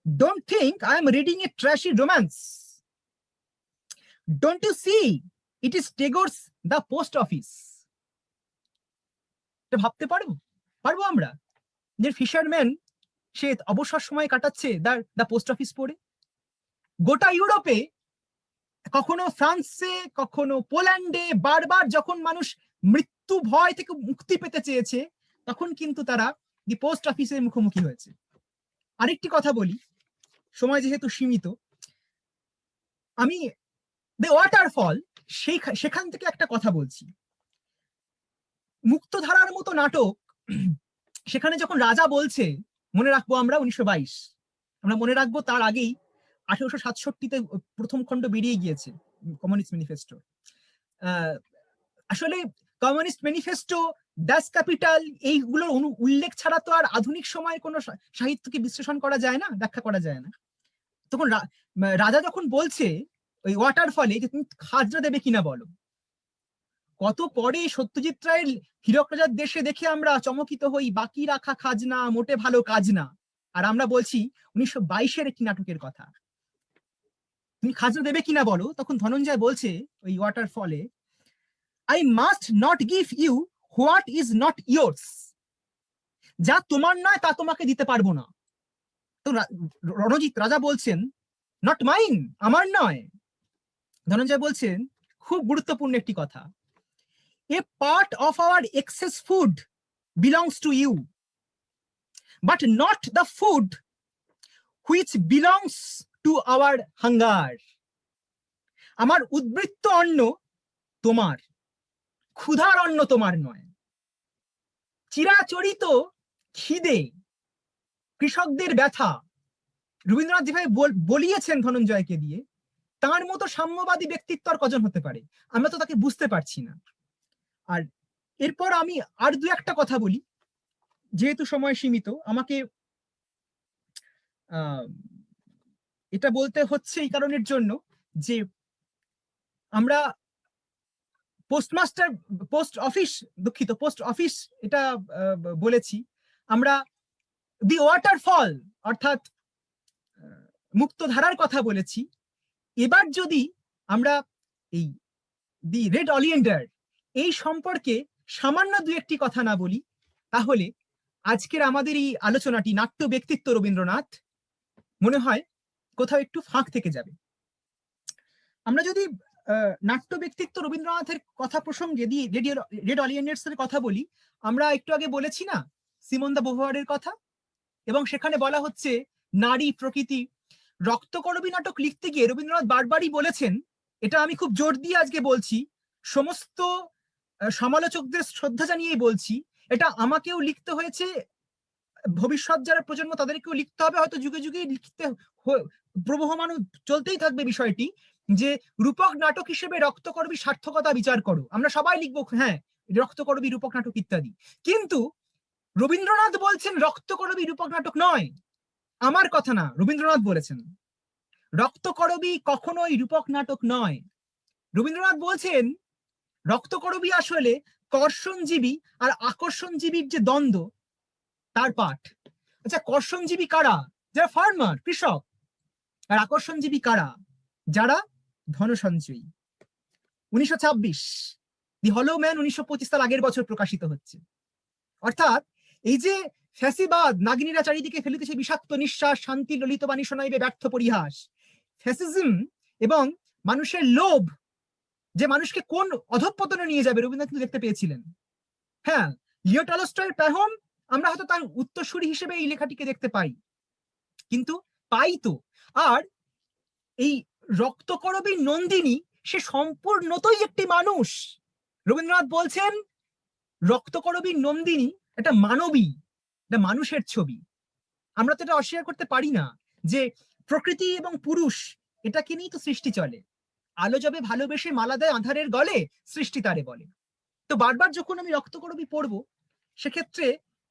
"Don't think I am reading a trashy romance. Don't you see, it is Tagore's The Post Office." ভাবতে পারবো আমরা যে ফিশারম্যান সে অবসর সময় কাটাচ্ছে দ্য পোস্ট অফিস পড়ে? গোটা ইউরোপে, কখনো ফ্রান্সে, কখনো পোল্যান্ডে, বারবার যখন মানুষ মৃত্যু ভয় থেকে মুক্তি পেতে চেয়েছে, তখন কিন্তু তারা দি পোস্ট অফিসের মুখোমুখি হয়েছে। আরেকটি কথা বলি, সময় যেহেতু সীমিত, আমি দ্য ওয়াটারফল সেখান থেকে একটা কথা বলছি। মুক্তধারার মতো নাটক, সেখানে যখন রাজা বলছে, মনে রাখবো আমরা 1922, আমরা মনে রাখবো তার আগেই 1867-তে প্রথম খণ্ড বেরিয়ে গিয়েছে কমিউনিস্ট ম্যানিফেস্টো। আসলে কমিউনিস্ট ম্যানিফেস্টো, দাস ক্যাপিটাল, এইগুলোর উল্লেখ ছাড়া তো আর আধুনিক সময়ের কোনো সাহিত্যকে বিশ্লেষণ করা যায় না, ব্যাখ্যা করা যায় না। তখন রাজা যখন বলছে ওই ওয়াটারফলে যে তুমি খাজনা দেবে কিনা বলো, কত পরে সত্যজিৎ রায়ের হীরক রাজার দেশে দেখে আমরা চমকিত হই, বাকি রাখা খাজনা মোটে ভালো কাজ না। আর আমরা বলছি 1922-এর একটি নাটকের কথা, তুমি খাজনা দেবে কিনা বলো। তখন ধনঞ্জয় বলছে ওই ওয়াটারফলে, I must not give you what is not yours. যা তোমার নয় তা তোমাকে দিতে পারবো না। তো রণজিৎ রাজা বলছেন, নট মাইন, আমার নয়। ধনঞ্জয় বলছেন খুব গুরুত্বপূর্ণ একটি কথা, a part of our excess food belongs to you. but not the food which belongs to our hunger. আমার উদ্বৃত্ত অন্ন তোমার, ক্ষুধার অন্ন তোমার নয়। চিরাচরিত খিদে, কৃষকদের ব্যথা, রবীন্দ্রনাথ যেভাবে বলিয়েছেন ধনঞ্জয়কে দিয়ে, তার মতো সাম্যবাদী ব্যক্তিত্ব আর কজন হতে পারে? আমরা তো তাকে বুঝতে পারছি না। আর এরপর আমি আর দু একটা কথা বলি, যেহেতু সময় সীমিত। আমাকে এটা বলতে হচ্ছে এই কারণের জন্য যে আমরা পোস্ট অফিস এটা বলেছি, আমরা দি ওয়াটারফল অর্থাৎ মুক্ত ধারার কথা বলেছি। এবার যদি আমরা এই দি রেড অলিয়েন্ডার এই সম্পর্কে সামান্য দু একটি কথা না বলি, তাহলে আজকের আমাদের এই আলোচনাটি নাট্য ব্যক্তিত্ব রবীন্দ্রনাথ মনে হয় কোথাও একটু ফাঁক থেকে যাবে। আমরা যদি নাট্য ব্যক্তিত্ব রবীন্দ্রনাথের কথা প্রসঙ্গে দি রেড অলিয়েন্ডার্স এর কথা বলি, আমরা একটু আগে বলেছি না সিমন দা বোভারের কথা, এবং সেখানে বলা হচ্ছে নারী প্রকৃতি। রক্তকরবী নাটক লিখতে গিয়ে রবীন্দ্রনাথ বারবারই বলেছেন, এটা আমি খুব জোর দিয়ে আজকে বলছি, সমস্ত সমালোচকদের শ্রদ্ধা জানিয়েই বলছি, এটা আমাকেও লিখতে হয়েছে, ভবিষ্যৎ যারা প্রজন্ম তাদেরকেও লিখতে হবে, হয়তো যুগে যুগে লিখতে প্রবহমান চলতেই থাকবে বিষয়টি, যে রূপক নাটক হিসেবে রক্তকরবী সার্থকতা বিচার করো। আমরা সবাই লিখবো হ্যাঁ রক্তকরবী রূপক নাটক ইত্যাদি, কিন্তু রবীন্দ্রনাথ বলছেন রক্তকরবী রূপক নাটক নয়। আমার কথা না, রবীন্দ্রনাথ বলেছেন রক্তকরবী কখনোই রূপক নাটক নয়। রবীন্দ্রনাথ বলছেন রক্তকরবী আসলে কর্ষণজীবী আর আকর্ষণজীবীর যে দ্বন্দ্ব তার পাঠ। আচ্ছা, কর্ষণজীবী কারা? যারা ফার্মার, কৃষক। আর আকর্ষণজীবী কারা? যারা ধন সঞ্চয়ী। 1926 দি হলো ম্যান 1925 সাল আগের বছর প্রকাশিত হচ্ছে। অর্থাৎ এই যে ফ্যাসিবাদ, নাগিনীরা চারিদিকে ফেলিতেছে বিষাক্ত নিঃশ্বাস, শান্তি ললিত বাণী শোনাইবে ব্যর্থ পরিহাস, ফ্যাসিজম এবং মানুষের লোভ যে মানুষকে কোন অধঃপতনে নিয়ে যাবে রবীন্দ্রনাথ কিন্তু দেখতে পেয়েছিলেন। হ্যাঁ, লিও টলস্টয়ের প্যাহম আমরা হয়তো তার উত্তরসূরি হিসেবে এই লেখাটিকে দেখতে পাই, কিন্তু পাই তো। আর এই রক্তকরবী নন্দিনী সে সম্পূর্ণতই একটি মানুষ। রবীন্দ্রনাথ বলছেন রক্তকরবী নন্দিনী একটা মানবী, একটা মানুষের ছবি। আমরা তো এটা অস্বীকার করতে পারি না যে প্রকৃতি এবং পুরুষ এটাকে নিয়েই তো সৃষ্টি চলে। আলো যাবে ভালোবেসে মালা দেয় আঁধারের গলে, সৃষ্টি তারে বলে। তো বারবার যখন আমি রক্তকরবী পড়বো সেক্ষেত্রে,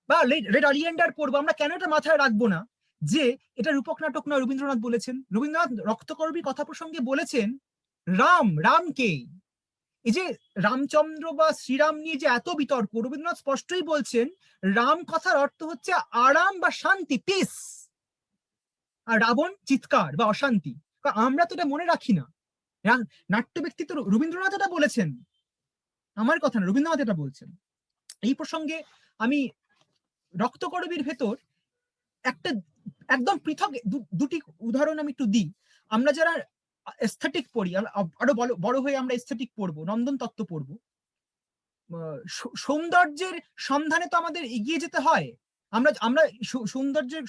বা রেড অলিয়েন্ডার পড়বো, আমরা কেন এটা মাথায় রাখবো না যে এটা রূপক নাটক নয়? রবীন্দ্রনাথ বলেছেন, রবীন্দ্রনাথ রক্তকরবীর কথা প্রসঙ্গে বলেছেন রামকে, এই যে রামচন্দ্র বা শ্রীরাম নিয়ে যে এত বিতর্ক, রবীন্দ্রনাথ স্পষ্টই বলছেন রাম কথার অর্থ হচ্ছে আরাম বা শান্তি, পিস, আর রাবণ চিৎকার বা অশান্তি। আমরা তো এটা মনে রাখি না। নাট্য ব্যক্তিত্ব রবীন্দ্রনাথ এটা বলেছেন, আমার কথা না, রবীন্দ্রনাথ এটা বলছেন। এই প্রসঙ্গে আমি রক্তকরবীর ভেতর একটা একদম পৃথক দুটি উদাহরণ আমি একটু দিই। আমরা যারা এস্থেটিক পড়ি, আরো বড় হয়ে আমরা এস্থেটিক পড়বো, নন্দন তত্ত্ব পড়বো, সৌন্দর্যের সন্ধানে তো আমাদের এগিয়ে যেতে হয়। আমরা সৌন্দর্যের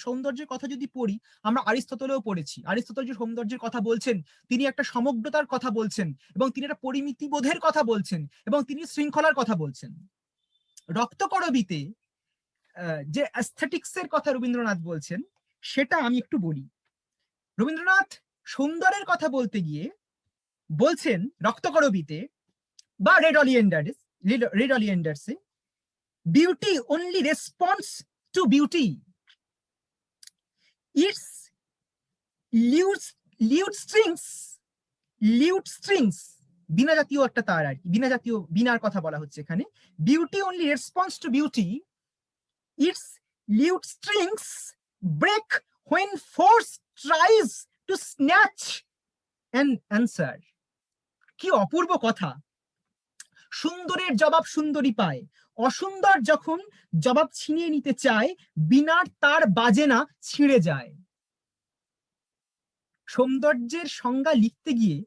কথা যদি পড়ি, আমরা আরিস্টটলেও পড়েছি। আরিস্টটল যে সৌন্দর্যের কথা বলছেন, তিনি একটা সমগ্রতার কথা বলছেন, এবং তিনি একটা পরিমিতি বোধের কথা বলছেন, এবং তিনি শৃঙ্খলার কথা বলছেন। রক্তকরবীতে যে অ্যাস্থেটিক্সের কথা রবীন্দ্রনাথ বলছেন সেটা আমি একটু বলি। রবীন্দ্রনাথ সৌন্দর্যের কথা বলতে গিয়ে বলছেন রক্তকরবীতে বা রেড অলিয়েন্ডার্সে, beauty only responds to beauty. Its lute strings, বিনা জাতীয় একটা তার আর কি, বিনা জাতীয় বিনার কথা বলা হচ্ছে এখানে। Beauty only responds to beauty. Its lute strings break when force tries to snatch an answer. কি অপূর্ব কথা! সুন্দরের জবাব সুন্দরী পায়, অসুন্দর যখন জবাব ছিনিয়ে নিতে চায়, বিনার তার বাজে না, ছিঁড়ে যায়। সৌন্দর্যের সংজ্ঞা লিখতে গিয়ে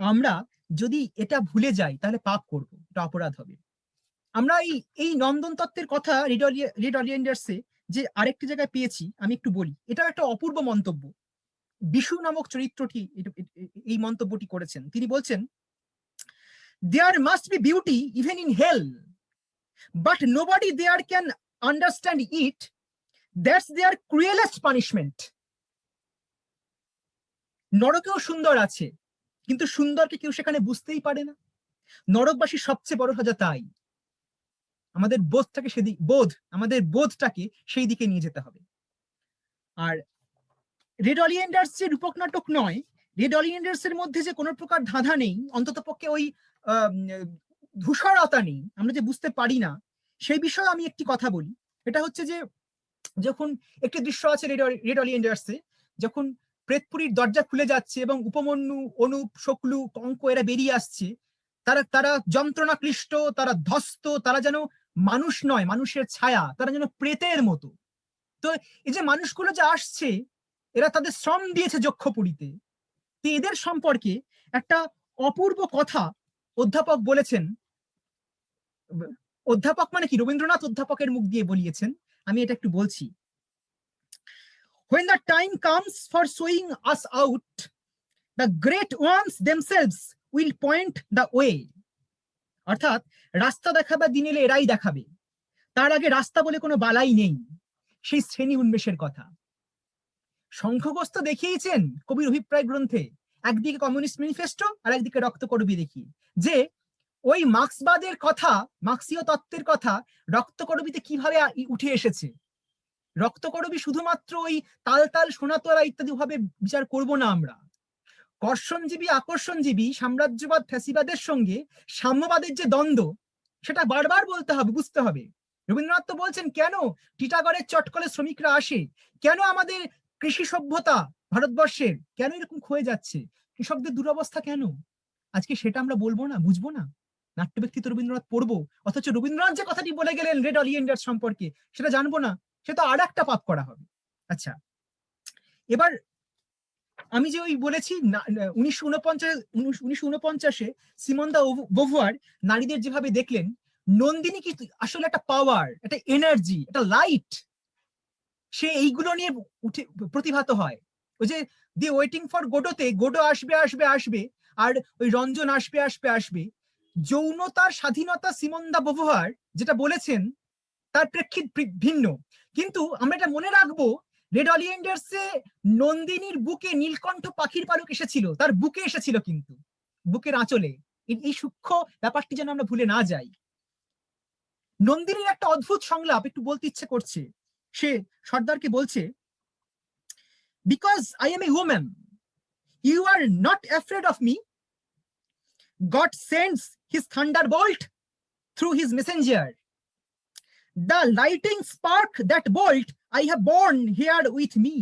আমরা যদি এটা ভুলে যাই তাহলে পাপ করব, এটা অপরাধ হবে। আমরা এই নন্দন তত্ত্বের কথা রেড অলিয়েন্ডার্সে যে আরেকটি জায়গায় পেয়েছি, আমি একটু বলি, এটাও একটা অপূর্ব মন্তব্য। বিশু নামক চরিত্রটি এই মন্তব্যটি করেছেন। তিনি বলছেন, there must be beauty even in hell, but nobody there can understand it, that's their cruelest punishment. নরকেও সুন্দর আছে, কিন্তু সুন্দরকে কেউ সেখানে বুঝতেই পারে না। নরকবাসীর সবচেয়ে বড় সাজা তাই। আমাদের আমাদের বোধটাকে সেই দিকে নিয়ে যেতে হবে। আর রেড অলিয়েন্ডার্স যে রূপক নাটক নয়, রেড অলিয়েন্ডার্স এর মধ্যে যে কোনো প্রকার ধাঁধা নেই, অন্তত পক্ষে ওই ধূসরতা নেই, আমরা যে বুঝতে পারি না, সেই বিষয়ে আমি একটি কথা বলি। এটা হচ্ছে যে, যখন একটি দৃশ্য আছে রেড অলিয়েন্ডার্সে, যখন প্রেতপুরীর দরজা খুলে যাচ্ছে এবং উপমন্যু, অনুপ, শোকলু, কঙ্ক এরা বেরিয়ে আসছে, তারা তারা যন্ত্রণা ক্লিষ্ট, তারা ধ্বস্ত, তারা যেন মানুষ নয়, মানুষের ছায়া, তারা যেন প্রেতের মতো। তো এই যে মানুষগুলো যে আসছে, এরা তাদের শ্রম দিয়েছে যক্ষপুরীতে, তো এদের সম্পর্কে একটা অপূর্ব কথা অধ্যাপক বলেছেন। অধ্যাপক মানে কি, রবীন্দ্রনাথ অধ্যাপকের মুখ দিয়ে বলিয়েছেন, আমি এটা একটু বলছি। When the time comes for showing us out, the great ones themselves will point the way. অর্থাৎ রাস্তা দেখাবার দিন এলে এরাই দেখাবে, তার আগে রাস্তা বলে কোনো বালাই নেই, সেই শ্রেণী উন্মেষের কথা শঙ্খগস্ত দেখিয়েছেন কবির অভিপ্রায় গ্রন্থে, একদিকে কমিউনিস্ট ম্যানিফেস্টো আর একদিকে রক্তকরবী দেখি, যে ওই মার্ক্সবাদের কথা, মার্ক্সীয় তত্ত্বের কথা রক্তকরবীতে কিভাবে উঠে এসেছে। রক্তকরবী শুধুমাত্র ওই তাল তাল সোনাতলা ইত্যাদি ভাবে বিচার করব না আমরা। কর্ষণজীবী আকর্ষণজীবী সাম্রাজ্যবাদ ফ্যাসিবাদের সঙ্গে সাম্যবাদের যে দ্বন্দ্ব, সেটা বারবার বলতে হবে, বুঝতে হবে। রবীন্দ্রনাথ তো বলছেন, কেন টিটাগড়ের চটকলে শ্রমিকরা আসে, কেন আমাদের কৃষি সভ্যতা ভারতবর্ষের কেন এরকম ক্ষয়ে যাচ্ছে, কৃষকদের দুরবস্থা কেন, আজকে সেটা আমরা বলবো না, বুঝবো না, নাট্য ব্যক্তিত্ব রবীন্দ্রনাথ পড়বো, অথচ রবীন্দ্রনাথ যে কথাটি বলে গেলেন রেড অলিয়েন্ডার সম্পর্কে সেটা জানবো না, সেটা আর একটা পাপ করা হবে। আচ্ছা, এবার আমি যে ওই বলেছি 1949 সিমন দা বোভুয়ার নারীদের যেভাবে দেখলেন, নন্দিনী কি আসলে একটা পাওয়ার, একটা এনার্জি, একটা লাইট, সে এইগুলো নিয়ে উঠে প্রতিভাত হয়। ওই যে দি ওয়েটিং ফর গোডোতে গোডো আসবে আসবে আসবে, আর ওই রঞ্জন আসবে আসবে আসবে, যৌনতার স্বাধীনতা সিমন দা বোভুয়ার যেটা বলেছেন তার প্রেক্ষিত ভিন্ন, কিন্তু আমরা এটা মনে রাখবো, রেড অলিয়েন্ডার্সে নন্দিনীর বুকে নীলকণ্ঠ পাখির পালক এসেছিল, তার বুকে এসেছিল, কিন্তু বুকের আঁচলে। এই সূক্ষ্ম ব্যাপারটি যেন আমরা ভুলে না যাই। নন্দিনীর একটা অদ্ভুত সংলাপ একটু বলতে ইচ্ছে করছে, সে সর্দারকে বলছে, because I am a woman you are not afraid of me, God sends his thunderbolt through his messenger, the lighting spark that bolt I have borne here with me,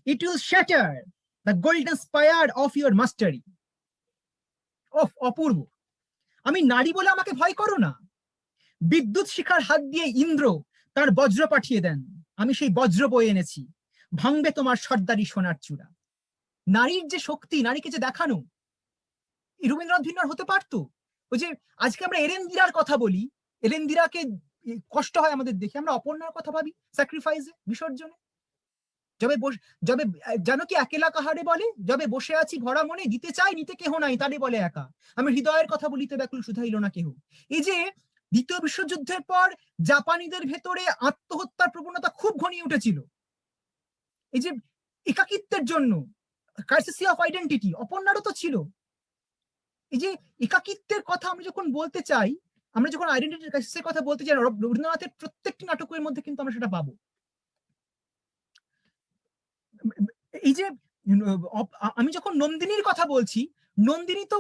it will shatter the golden spire of your mastery. অপূর্ব। আমি নারী বলে আমাকে ভয় করো না, বিদ্যুৎ শিখার হাত দিয়ে ইন্দ্র তার বজ্র পাঠিয়ে দেন, আমি সেই বজ্র বয়ে এনেছি, ভাঙবে তোমার সর্দারি সোনার চূড়া। নারীর যে শক্তি, নারীকে যে দেখানো, রবীন্দ্রনাথ ভিন্ন হতে পারতো। ওই যে আজকে আমরা এরেন্দিরার কথা বলি, এরেন্দিরাকে কষ্ট হয় আমাদের দেখে, আমরা অপর্ণার কথা ভাবি, স্যাক্রিফাইসে, বিসর্জনে। যবে জানো কি একেলা কাহারে বলে, যবে বসে আছি ভরা মনে, দিতে চাই নিতে কেহ নাই, তারে বলে একা, আমি হৃদয়ের কথা বলিতে ব্যাকুল শুধাইল না কেহ। এই যে দ্বিতীয় বিশ্বযুদ্ধের পর জাপানিদের ভেতরে আত্মহত্যার প্রবণতা খুব ঘনিয়ে উঠেছিল, এই যে একাকিত্বের জন্য, ক্রাইসিস অফ আইডেন্টিটি, অপর্ণারও তো ছিল। এই যে একাকিত্বের কথা আমরা যখন বলতে চাই, আমরা যখন আইডেন্টিটি ক্রাইসিসের কথা বলতে চাই, রবীন্দ্রনাথের প্রত্যেকটি নাটকের মধ্যে কিন্তু আমরা সেটা পাবো। এই যে আমি যখন নন্দিনীর কথা বলছি, নন্দিনী তো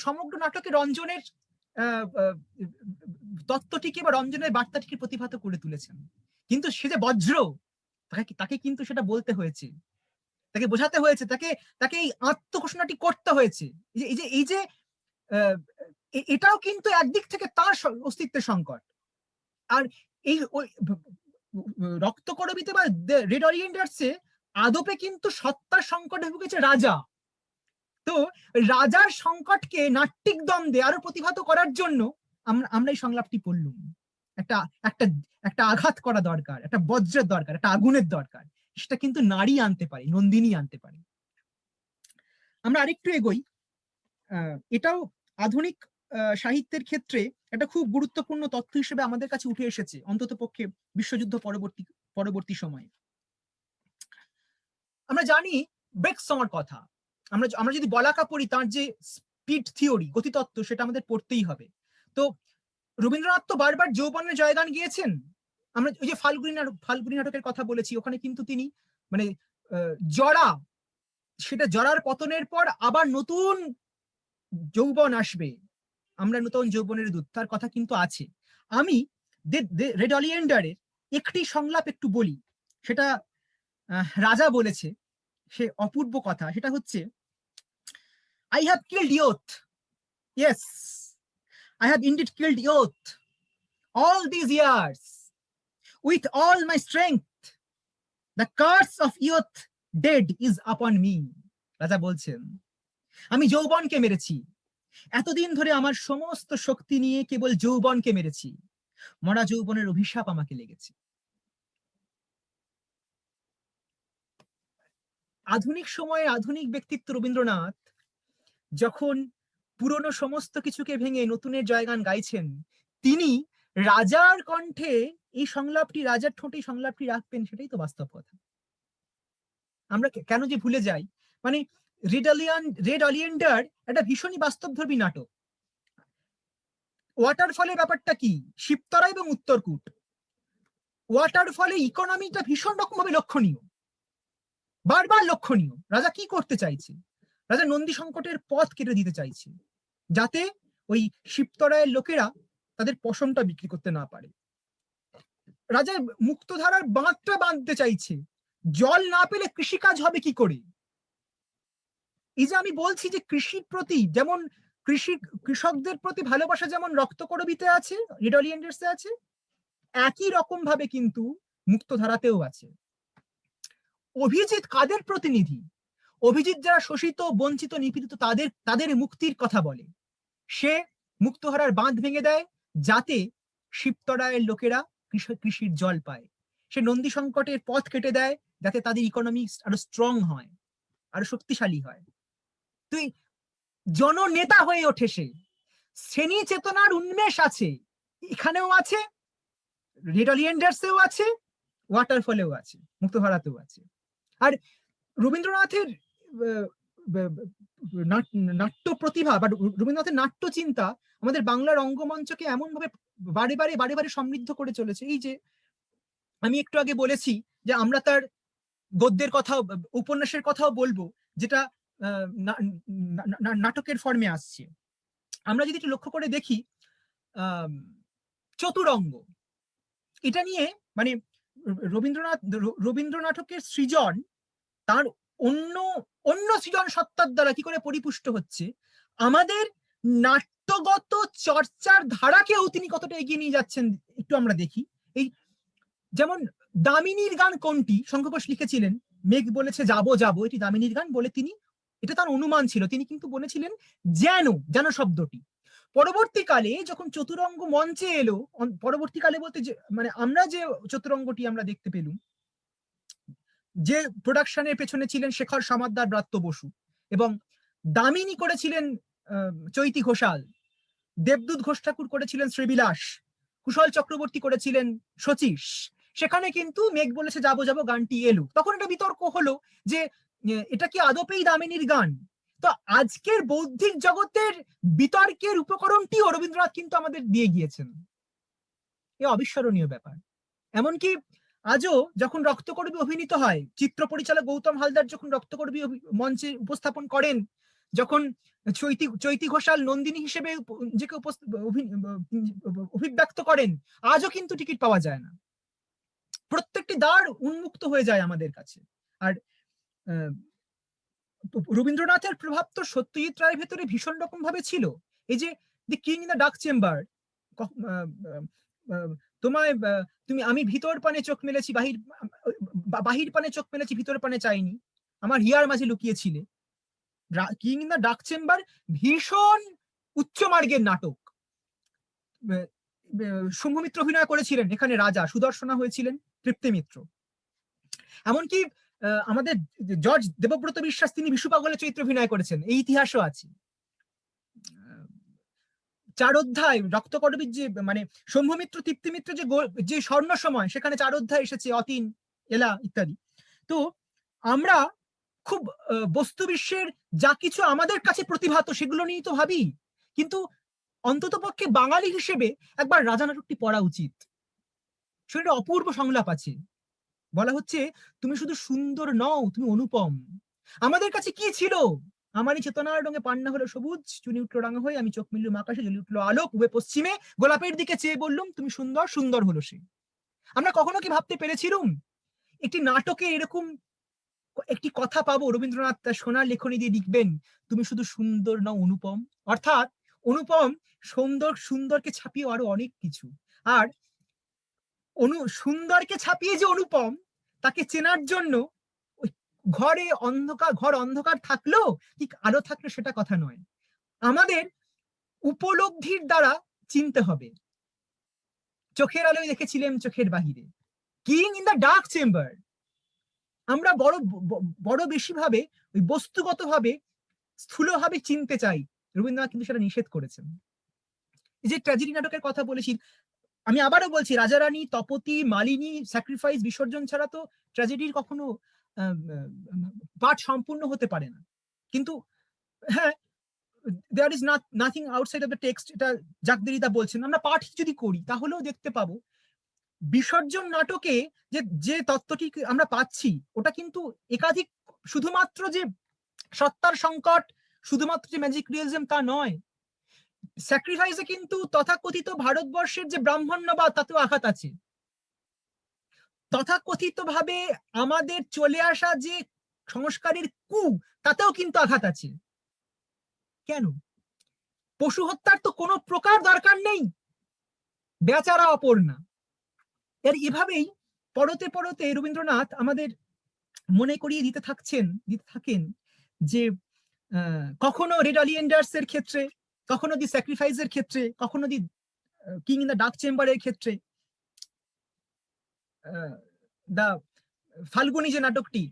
সমগ্র নাটকে রঞ্জনের তত্ত্বটিকে বা রঞ্জনের বার্তাটিকে প্রতিভাত করে তুলেছেন, কিন্তু সে যে বজ্র, তাকে কিন্তু সেটা বলতে হয়েছে, তাকে বোঝাতে হয়েছে, তাকে এই আত্মঘোষণাটি করতে হয়েছে। এই যে এটাও কিন্তু একদিক থেকে তার অস্তিত্বের সংকট। আর এই রক্তকরবীতে বা রেড অরিয়েন্টার্সে আদপে কিন্তু সত্তার সংকটে ভুগেছে রাজা। তো রাজার সংকটকে নাট্যিক দ্বন্দ্বে আরো প্রতিভাত করার জন্য আমরা এই সংলাপটি পড়লুম। একটা একটা একটা আঘাত করা দরকার, একটা বজ্রের দরকার, একটা আগুনের দরকার, সেটা কিন্তু নারী আনতে পারে, নন্দিনী আনতে পারে। আমরা আরেকটু এগোই। এটাও আধুনিক সাহিত্যের ক্ষেত্রে একটা খুব গুরুত্বপূর্ণ তথ্য হিসেবে আমাদের কাছে উঠে এসেছে, অন্তত পক্ষে বিশ্বযুদ্ধ পরবর্তী সময়ে। আমরা জানি ব্রেকসমার কথা, আমরা যদি বলাকা পড়ি, তার যে স্পিড থিওরি, গতিতত্ত্ব, সেটা আমাদের পড়তেই হবে। তো রবীন্দ্রনাথ তো বারবার যৌবনের জয়গান গিয়েছেন। আমরা ওই যে ফাল্গুনী নাটকের কথা বলেছি, ওখানে কিন্তু তিনি মানে জরা, সেটা জরার পতনের পর আবার নতুন যৌবন আসবে, আমরা নতুন যৌবনের দূত, তার কথা কিন্তু আছে। আমি রেড অলিয়েন্ডারের একটি সংলাপ একটু বলি, সেটা রাজা বলেছে, সে অপূর্ব কথা। সেটা হচ্ছে, I have killed youth. Yes, I have indeed killed youth all these years with all my strength. The curse of youth dead is upon me. রাজা বলছেন, আমি যৌবনকে মেরেছি, এতদিন ধরে আমার সমস্ত শক্তি নিয়ে কেবল যৌবনকে মেরেছি, মরা যৌবনের অভিশাপ আমাকে লেগেছে। আধুনিক সময়ে আধুনিক ব্যক্তিত্ব রবীন্দ্রনাথ যখন পুরনো সমস্ত কিছুকে ভেঙে নতুনের জয়গান গাইছেন, তিনি রাজার কণ্ঠে এই সংলাপটি, রাজার ঠোঁটে সংলাপটি রাখবেন, সেটাই তো বাস্তব কথা। আমরা কেন যে ভুলে যাই, মানে রেড অলিয়েন্ডার একটা ভীষণই বাস্তবধর্মী নাটক। ওয়াটারফলের ব্যাপারটা কি, শিবতরা এবং উত্তরকূট। ওয়াটারফলে ইকোনমিটা ভীষণ রকম ভাবে লক্ষণীয়, বারবার লক্ষণীয়। রাজা কি করতে চাইছে? রাজা নন্দী সংকটের পথ কেটে দিতে চাইছে, যাতে ওই শিবতরায়ের লোকেরা তাদের পশমটা বিক্রি করতে না পারে। রাজা মুক্তধারার বাঁধটা বাঁধতে চাইছে, জল না পেলে কৃষিকাজ হবে কি করে? এই যে আমি বলছি যে কৃষির প্রতি যেমন কৃষকদের প্রতি ভালোবাসা যেমন রক্তকরবীতে আছে, রেড অলিয়েন্ডার্সে আছে, একই রকম ভাবে কিন্তু মুক্তধারাতেও আছে। অভিজিৎ কাদের প্রতিনিধি? অভিজিৎ যারা শোষিত, বঞ্চিত, নিপীড়িত, তাদের মুক্তির কথা বলে। সে মুক্তধারার বাঁধ ভেঙে দেয়, যাতে শিবতরায়ের লোকেরা কৃষির জল পায়। সে নন্দী সংকটের পথ কেটে দেয়, যাতে তাদের ইকোনমি আরো স্ট্রং হয়, আরো শক্তিশালী হয়। তুই জননেতা হয়ে ওঠে সে। শ্রেণী চেতনার উন্মেষ আছে, এখানেও আছে, রেড অলিয়েন্ডার্সেও আছে, ওয়াটারফলেও আছে, মুক্তধারাতেও আছে। আর রবীন্দ্রনাথের নাট্য প্রতিভা বা রবীন্দ্রনাথের নাট্য চিন্তা আমাদের বাংলার রঙ্গমঞ্চকে এমন ভাবে বারে বারে সমৃদ্ধ করে চলেছে। এই যে আমি একটু আগে বলেছি যে আমরা তার গদ্যের কথাও, উপন্যাসের কথাও বলবো, যেটা নাটকের ফর্মে আসছে। আমরা যদি একটু লক্ষ্য করে দেখি, চতুরঙ্গ, এটা নিয়ে মানে রবীন্দ্র নাটকের সৃজন তার অন্য সৃজন সত্তার দ্বারা কি করে পরিপুষ্ট হচ্ছে, আমাদের নাট্যগত চর্চার ধারাকেও তিনি কতটা এগিয়ে নিয়ে যাচ্ছেন একটু আমরা দেখি। এই যেমন দামিনীর গান কোনটি শঙ্কর লিখেছিলেন, মেঘ বলেছে যাবো যাবো, এটি দামিনীর গান বলে তিনি, এটা তার অনুমান ছিল, তিনি কিন্তু বলেছিলেন যেন শব্দটি। পরবর্তীকালে যখন চতুরঙ্গ মঞ্চে এলো, পরবর্তীকালে বলতে মানে আমরা যে চতুরঙ্গটি আমরা দেখতে পেলুম, যে প্রোডাকশনের পেছনে ছিলেন শেখর সমাদ্দার, ব্রাত্য বসু, এবং দামিনী করেছিলেন চৈতি ঘোষাল, দেবদূত ঘোষ ঠাকুর করেছিলেন শ্রীবিলাস, কুশল চক্রবর্তী করেছিলেন শচীশ। সেখানে কিন্তু মেঘ বলেছে যাবো যাবো গানটি এলো, তখন একটা বিতর্ক হলো যে এটা কি আদপেই দামিনীর গান? তো আজকের বৌদ্ধিক জগতের বিতর্কের উপকরণটিও রবীন্দ্রনাথ কিন্তু আমাদের দিয়ে গিয়েছেন। এ অবিস্মরণীয় ব্যাপার। এমনকি আজও যখন রক্তকরবী অভিনীত হয়, চিত্র পরিচালক গৌতম হালদার যখন রক্তকরবী মঞ্চে উপস্থাপন করেন, যখন চৈতি ঘোষাল নন্দিনী হিসেবে নিজেকে অভিব্যক্ত করেন, আজও কিন্তু টিকিট পাওয়া যায় না, প্রত্যেকটি দ্বার উন্মুক্ত হয়ে যায় আমাদের কাছে। আর রবীন্দ্রনাথের প্রভাব তো সত্যজিৎ রায়ের ভেতরে ভীষণ রকম ভাবে ছিল। এই যে the king in the dark chamber, তোমায় আমি ভিতর পানে চোখ মেলেছি, বাহির পানে চোখ মেলেছি, ভিতর পানে চাইনি, আমার হিয়ার মাঝে লুকিয়েছিলে। King in the dark chamber ভীষণ উচ্চ মার্গের নাটক। শুম্ভমিত্র অভিনয় করেছিলেন এখানে রাজা, সুদর্শনা হয়েছিলেন তৃপ্তি মিত্র। এমনকি আমাদের জর্জ দেবব্রত বিশ্বাস তিনি বিশু পাগলের চরিত্র অভিনয় করেছেন, এই ইতিহাসও আছে। চার অধ্যায় রক্তকরবীর যে মানে শম্ভুমিত্র তৃপ্তিমিত্র যে স্বর্ণ সময়, সেখানে 4 অধ্যায় এসেছে, অতীন এলা ইত্যাদি। তো আমরা খুব বস্তু বিশ্বের যা কিছু আমাদের কাছে প্রতিভাত সেগুলো নিয়েই তো ভাবি, কিন্তু অন্তত পক্ষে বাঙালি হিসেবে একবার রাজা নাটকটি পড়া উচিত। সেটা অপূর্ব সংলাপ আছে, বলা হচ্ছে তুমি শুধু সুন্দর নও, তুমি অনুপম। আমাদের কাছে কি ছিল? আমারই চেতনার রঙে পান্না হলো সবুজ, চুনি উঠলো রাঙা হয়ে, আমি চোখ মিললুম আকাশে, জ্বলে উঠলো আলো পূবে পশ্চিমে, গোলাপের দিকে চেয়ে বললুম তুমি সুন্দর, সুন্দর হলো সে। আমরা কখনো কি ভাবতে পেরেছিলুম একটি নাটকে এরকম একটি কথা পাবো, রবীন্দ্রনাথ তার সোনার লেখনী দিয়ে লিখবেন তুমি শুধু সুন্দর নও, অনুপম। অর্থাৎ অনুপম সুন্দর, সুন্দরকে ছাপিয়ে আরো অনেক কিছু। আর সুন্দরকে ছাপিয়ে যে অনুপম, তাকে চেনার জন্য ওই ঘর অন্ধকার থাকলেও ঠিক আলো থাকলে সেটা কথা নয়, আমাদের উপলব্ধির দ্বারা চিনতে হবে। চোখের আলোয় দেখেছিলেন চোখের বাহিরে, king in the dark chamber. আমরা বড় বেশি ভাবে ওই বস্তুগত ভাবে স্থূলভাবে চিনতে চাই, রবীন্দ্রনাথ কিন্তু সেটা নিষেধ করেছেন। এই যে ট্র্যাজেডি নাটকের কথা বলেছি, আমি আবারও বলছি, রাজা রানী, তপতি, মালিনী, স্যাক্রিফাইস, বিসর্জন ছাড়া তো ট্র্যাজেডির কখনো পাঠ সম্পূর্ণ হতে পারে না। কিন্তু হ্যাঁ, there is nothing outside of the text, এটা জাক দেরিদা বলছেন। আমরা পাঠ যদি করি তাহলেও দেখতে পাবো বিসর্জন নাটকে যে তত্ত্বটি আমরা পাচ্ছি ওটা কিন্তু একাধিক, শুধুমাত্র যে সত্তার সংকট, শুধুমাত্র যে ম্যাজিক রিয়েলিজম তা নয়। স্যাক্রিফাইসে কিন্তু তথাকথিত ভারতবর্ষের যে ব্রাহ্মণ্যবাদ তাতেও আঘাত আছে। তথাকথিত ভাবে আমাদের চলে আসা যে সংস্কারের কু, তাতেও কিন্তু আঘাত আছে। কেন? পশু হত্যার তো কোনো প্রকার দরকার নেই, বেচারা অপর্ণা। এর এভাবেই পরতে পরতে রবীন্দ্রনাথ আমাদের মনে করিয়ে দিতে থাকেন যে কখনো রেড অলিয়েন্ডার্স এর ক্ষেত্রে, কখনো দি স্যাক্রিফাইসের ক্ষেত্রে, কখনো the king in the dark চেম্বারের ক্ষেত্রে, দা ফাল্গুনি যে নাটকটি,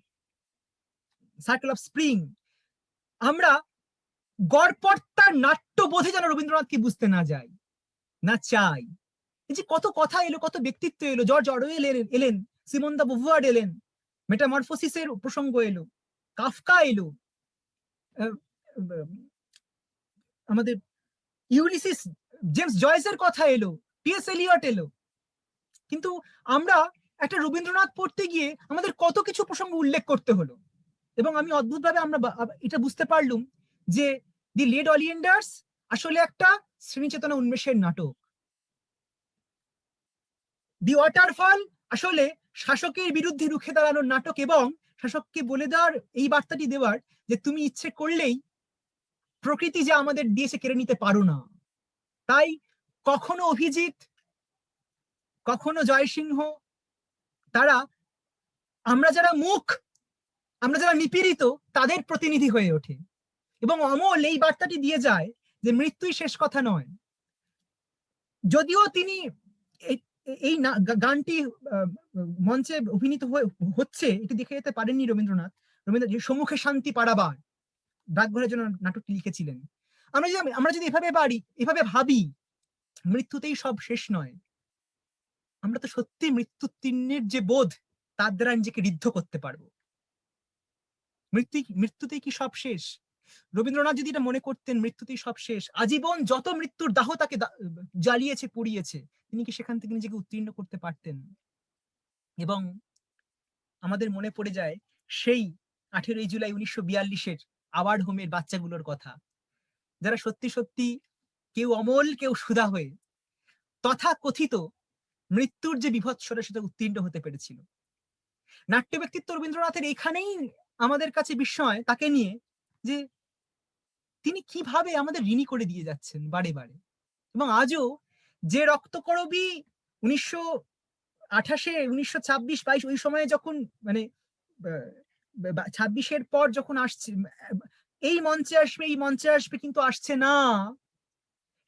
সার্কেল অফ স্প্রিং, আমরা গড়পড়তার নাট্যবোধে যেন রবীন্দ্রনাথকে বুঝতে না যাই, না চাই। এই যে কত কথা এলো, কত ব্যক্তিত্ব এলো, জর্জ অরওয়েল এলেন, সিমন দা বুভুয়ার্ড এলেন, মেটামরফোসিসের প্রসঙ্গ এলো, কাফকা এলো, আমাদের ইউলিসিস, জেমস জয়েসের কথা এলো, টি.এস. এলিয়ট এলো। কিন্তু আমরা একটা রবীন্দ্রনাথ পড়তে গিয়ে আমাদের কত কিছু প্রসঙ্গ উল্লেখ করতে হলো। এবং আমি অদ্ভুতভাবে আমরা এটা বুঝতে পারলুম যে দি লেড অলিয়েন্ডার্স আসলে একটা শ্রেণীচেতনা উন্মেষের নাটক। দি ওয়াটারফল আসলে শাসকের বিরুদ্ধে রুখে দাঁড়ানোর নাটক, এবং শাসককে বলে দেওয়ার, এই বার্তাটি দেওয়ার যে তুমি ইচ্ছে করলেই প্রকৃতি যা আমাদের দিয়েছে কেড়ে নিতে পারো না। তাই কখনো অভিজিৎ, কখনো জয়সিংহ, তারা আমরা যারা মুখ, আমরা যারা নিপীড়িত, তাদের প্রতিনিধি হয়ে ওঠে। এবং অমল এই বার্তাটি দিয়ে যায় যে মৃত্যুই শেষ কথা নয়। যদিও তিনি এই গানটি মঞ্চে অভিনীত হচ্ছে এটি দেখে যেতে পারেননি রবীন্দ্রনাথ। সম্মুখে শান্তি পাড়াবার ডাকঘরের জন্য নাটকটি লিখেছিলেন। আমরা যদি এভাবে ভাবি মৃত্যুতেই সব শেষ নয়, আমরা তো সত্যি মৃত্যুতীর্ণের যে বোধ তার দ্বারা নিজেকে ঋদ্ধ করতে পারবো। মৃত্যুতেই কি সব শেষ? রবীন্দ্রনাথ যদি এটা মনে করতেন মৃত্যুতেই সব শেষ, আজীবন যত মৃত্যুর দাহ তাকে জ্বালিয়েছে, পুড়িয়েছে, তিনি কি সেখান থেকে নিজেকে উত্তীর্ণ করতে পারতেন? এবং আমাদের মনে পড়ে যায় সেই 18 জুলাই 1942 আওয়ার্ড হোমের বাচ্চাগুলোর কথা, যারা সত্যি সত্যি কেউ অমল, কেউ সুধা হয়ে তথা কথিত মৃত্যুর যে বিভৎসরা সেটা উত্তীর্ণ হতে পেরেছিল। নাট্য ব্যক্তিত্ব রবীন্দ্রনাথের এখানেই আমাদের কাছে বিস্ময় তাকে নিয়ে, যে তিনি কিভাবে আমাদের ঋণী করে দিয়ে যাচ্ছেন বারে বারে। এবং আজও যে রক্তকরবী 1928, 1926, 22 ওই সময়ে যখন মানে 26-এর পর যখন আসছে, এই মঞ্চে আসবে, এই মঞ্চে আসবে, কিন্তু আসছে না,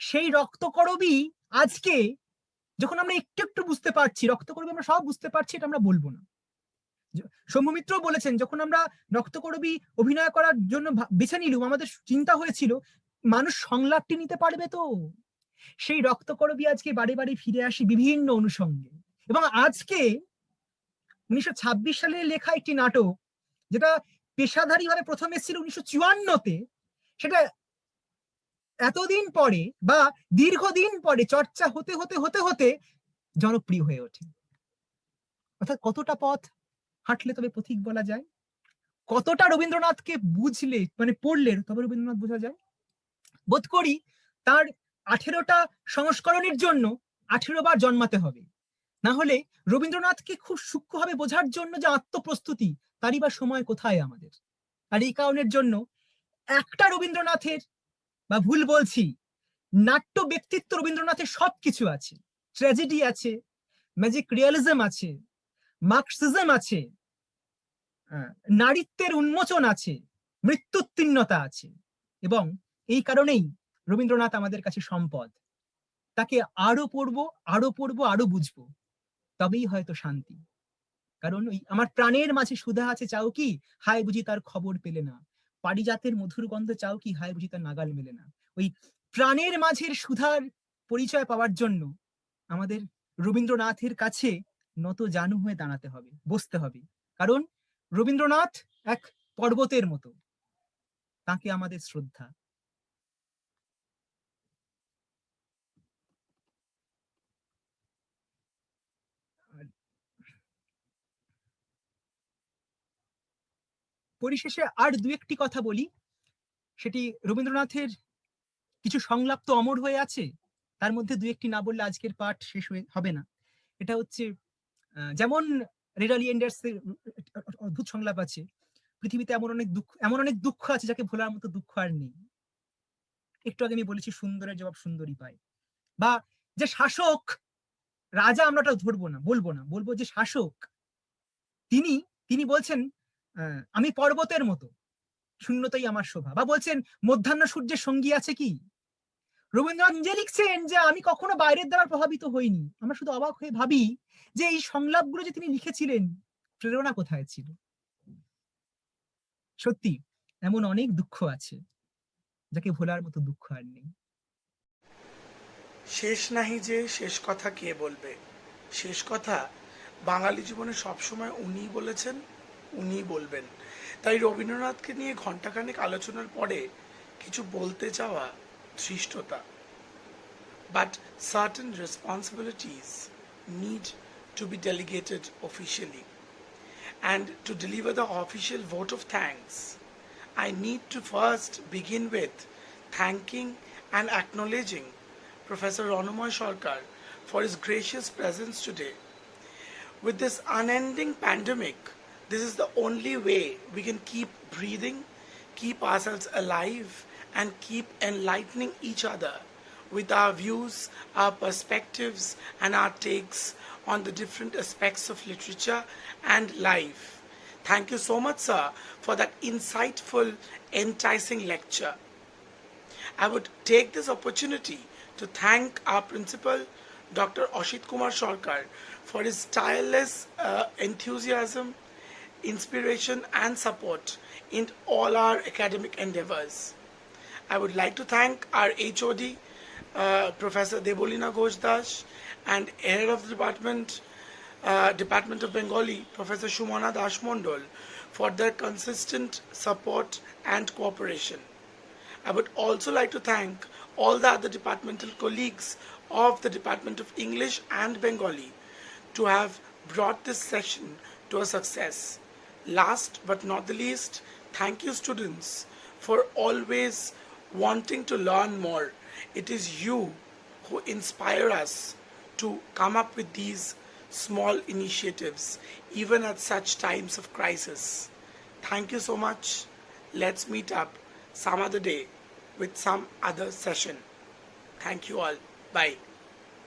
সেই রক্তকরবী আজকে যখন আমরা একটু একটু বুঝতে পারছি, রক্তকরবী আমরা সব বুঝতে পারছি, এটা আমরা বলবো না। সৌম্যমিত্র বলেছেন, যখন আমরা রক্তকরবী অভিনয় করার জন্য বেছে নিলুম, আমাদের চিন্তা হয়েছিল মানুষ সংলাপটি নিতে পারবে তো। সেই রক্তকরবী আজকে বাড়ি বাড়ি ফিরে আসি বিভিন্ন অনুষঙ্গে। এবং আজকে 1926 সালে লেখা একটি নাটক, যেটা পেশাদারিভাবে প্রথম এসেছিল 1954-তে, সেটা এতদিন পরে বা দীর্ঘদিন পরে চর্চা হতে হতে হতে হতে জনপ্রিয় হয়ে ওঠে। অর্থাৎ কতটা পথ হাঁটলে তবে পথিক বলা যায়, কতটা রবীন্দ্রনাথকে বুঝলে মানে পড়লে তবে রবীন্দ্রনাথ বোঝা যায়। বোধ করি তার 18টা সংস্করণের জন্য 18 বার জন্মাতে হবে, না হলে রবীন্দ্রনাথকে খুব সূক্ষ্মভাবে বোঝার জন্য যে আত্মপ্রস্তুতি, তারই বা সময় কোথায় আমাদের। আর এই কারণের জন্য একটা রবীন্দ্রনাথের, বা ভুল বলছি, নাট্য ব্যক্তিত্ব রবীন্দ্রনাথের সবকিছু আছে। ট্র্যাজেডি আছে, ম্যাজিক রিয়ালিজম আছে, মার্কসিজম আছে, নারীত্বের উন্মোচন আছে, মৃত্যুত্তীর্ণতা আছে। এবং এই কারণেই রবীন্দ্রনাথ আমাদের কাছে সম্পদ। তাকে আরো পড়বো, আরো পড়বো, আরো বুঝবো, তবেই হয়তো শান্তি। কারণ ওই আমার প্রাণের মাঝে সুধা আছে চাও কি, হায় বুঝি তার খবর পেলে না। পারিজাতের মধুর গন্ধ চাও কি, হায় বুঝি তার নাগাল মেলে না। ওই প্রাণের মাঝের সুধার পরিচয় পাওয়ার জন্য আমাদের রবীন্দ্রনাথের কাছে নত জানু হয়ে দাঁড়াতে হবে, বসতে হবে। কারণ রবীন্দ্রনাথ এক পর্বতের মতো, তাকে আমাদের শ্রদ্ধা। পরিশেষে আর দু একটি কথা বলি, সেটি রবীন্দ্রনাথের কিছু সংলাপ তো অমর হয়ে আছে, তার মধ্যে দু একটি না বললে আজকের পাঠ শেষ হবে না। এটা হচ্ছে যেমন রেডালি এন্ডার্সের অদ্ভুত সংলাপ আছে, পৃথিবীতে এমন অনেক দুঃখ আছে যাকে ভোলার মতো দুঃখ আর নেই। একটু আগে আমি বলেছি সুন্দরের জবাব সুন্দরী পায়। বা যে শাসক, রাজা আমরা ওটা ধরবো না, বলবো যে শাসক, তিনি তিনি বলছেন আমি পর্বতের মতো, শূন্যতাই আমার শোভা। বা বলছেন মধ্যাহ্ন সূর্যের সঙ্গী আছে কি। রবীন্দ্রনাথ নিজে লিখছেন যে আমি কখনো বাইরের দ্বারা প্রভাবিত হইনি। আমরা শুধু অবাক হয়ে ভাবি যে এই সংলাপগুলো যে তিনি লিখেছিলেন, প্রেরণা কোথায় ছিল। সত্যি এমন অনেক দুঃখ আছে যাকে ভোলার মতো দুঃখ আর নেই। শেষ নাহি যে শেষ কথা কে বলবে, শেষ কথা বাঙালি জীবনে সবসময় উনিই বলেছেন, উনিই বলবেন। তাই রবীন্দ্রনাথকে নিয়ে ঘণ্টাখানেক আলোচনার পরে কিছু বলতে চাওয়া ধৃষ্টতা। But certain responsibilities need to be delegated officially. And to deliver the official vote of thanks, I need to first begin with thanking and acknowledging Professor Ronomoy Sarkar for his gracious presence today. With this unending pandemic, this is the only way we can keep breathing, keep ourselves alive, and keep enlightening each other with our views, our perspectives, and our takes on the different aspects of literature and life. Thank you so much, sir, for that insightful, enticing lecture. I would take this opportunity to thank our principal, Dr. Ashit Kumar Sarkar, for his tireless enthusiasm, inspiration, and support in all our academic endeavors. I would like to thank our HOD, Professor Debolina Ghosh-Das, and head of the Department of Bengali, Professor Shumana Das Mondol, for their consistent support and cooperation. I would also like to thank all the other departmental colleagues of the Department of English and Bengali to have brought this session to a success. Last but not the least, thank you students for always wanting to learn more. It is you who inspire us to come up with these small initiatives, even at such times of crisis. Thank you so much. Let's meet up some other day with some other session. Thank you all. Bye.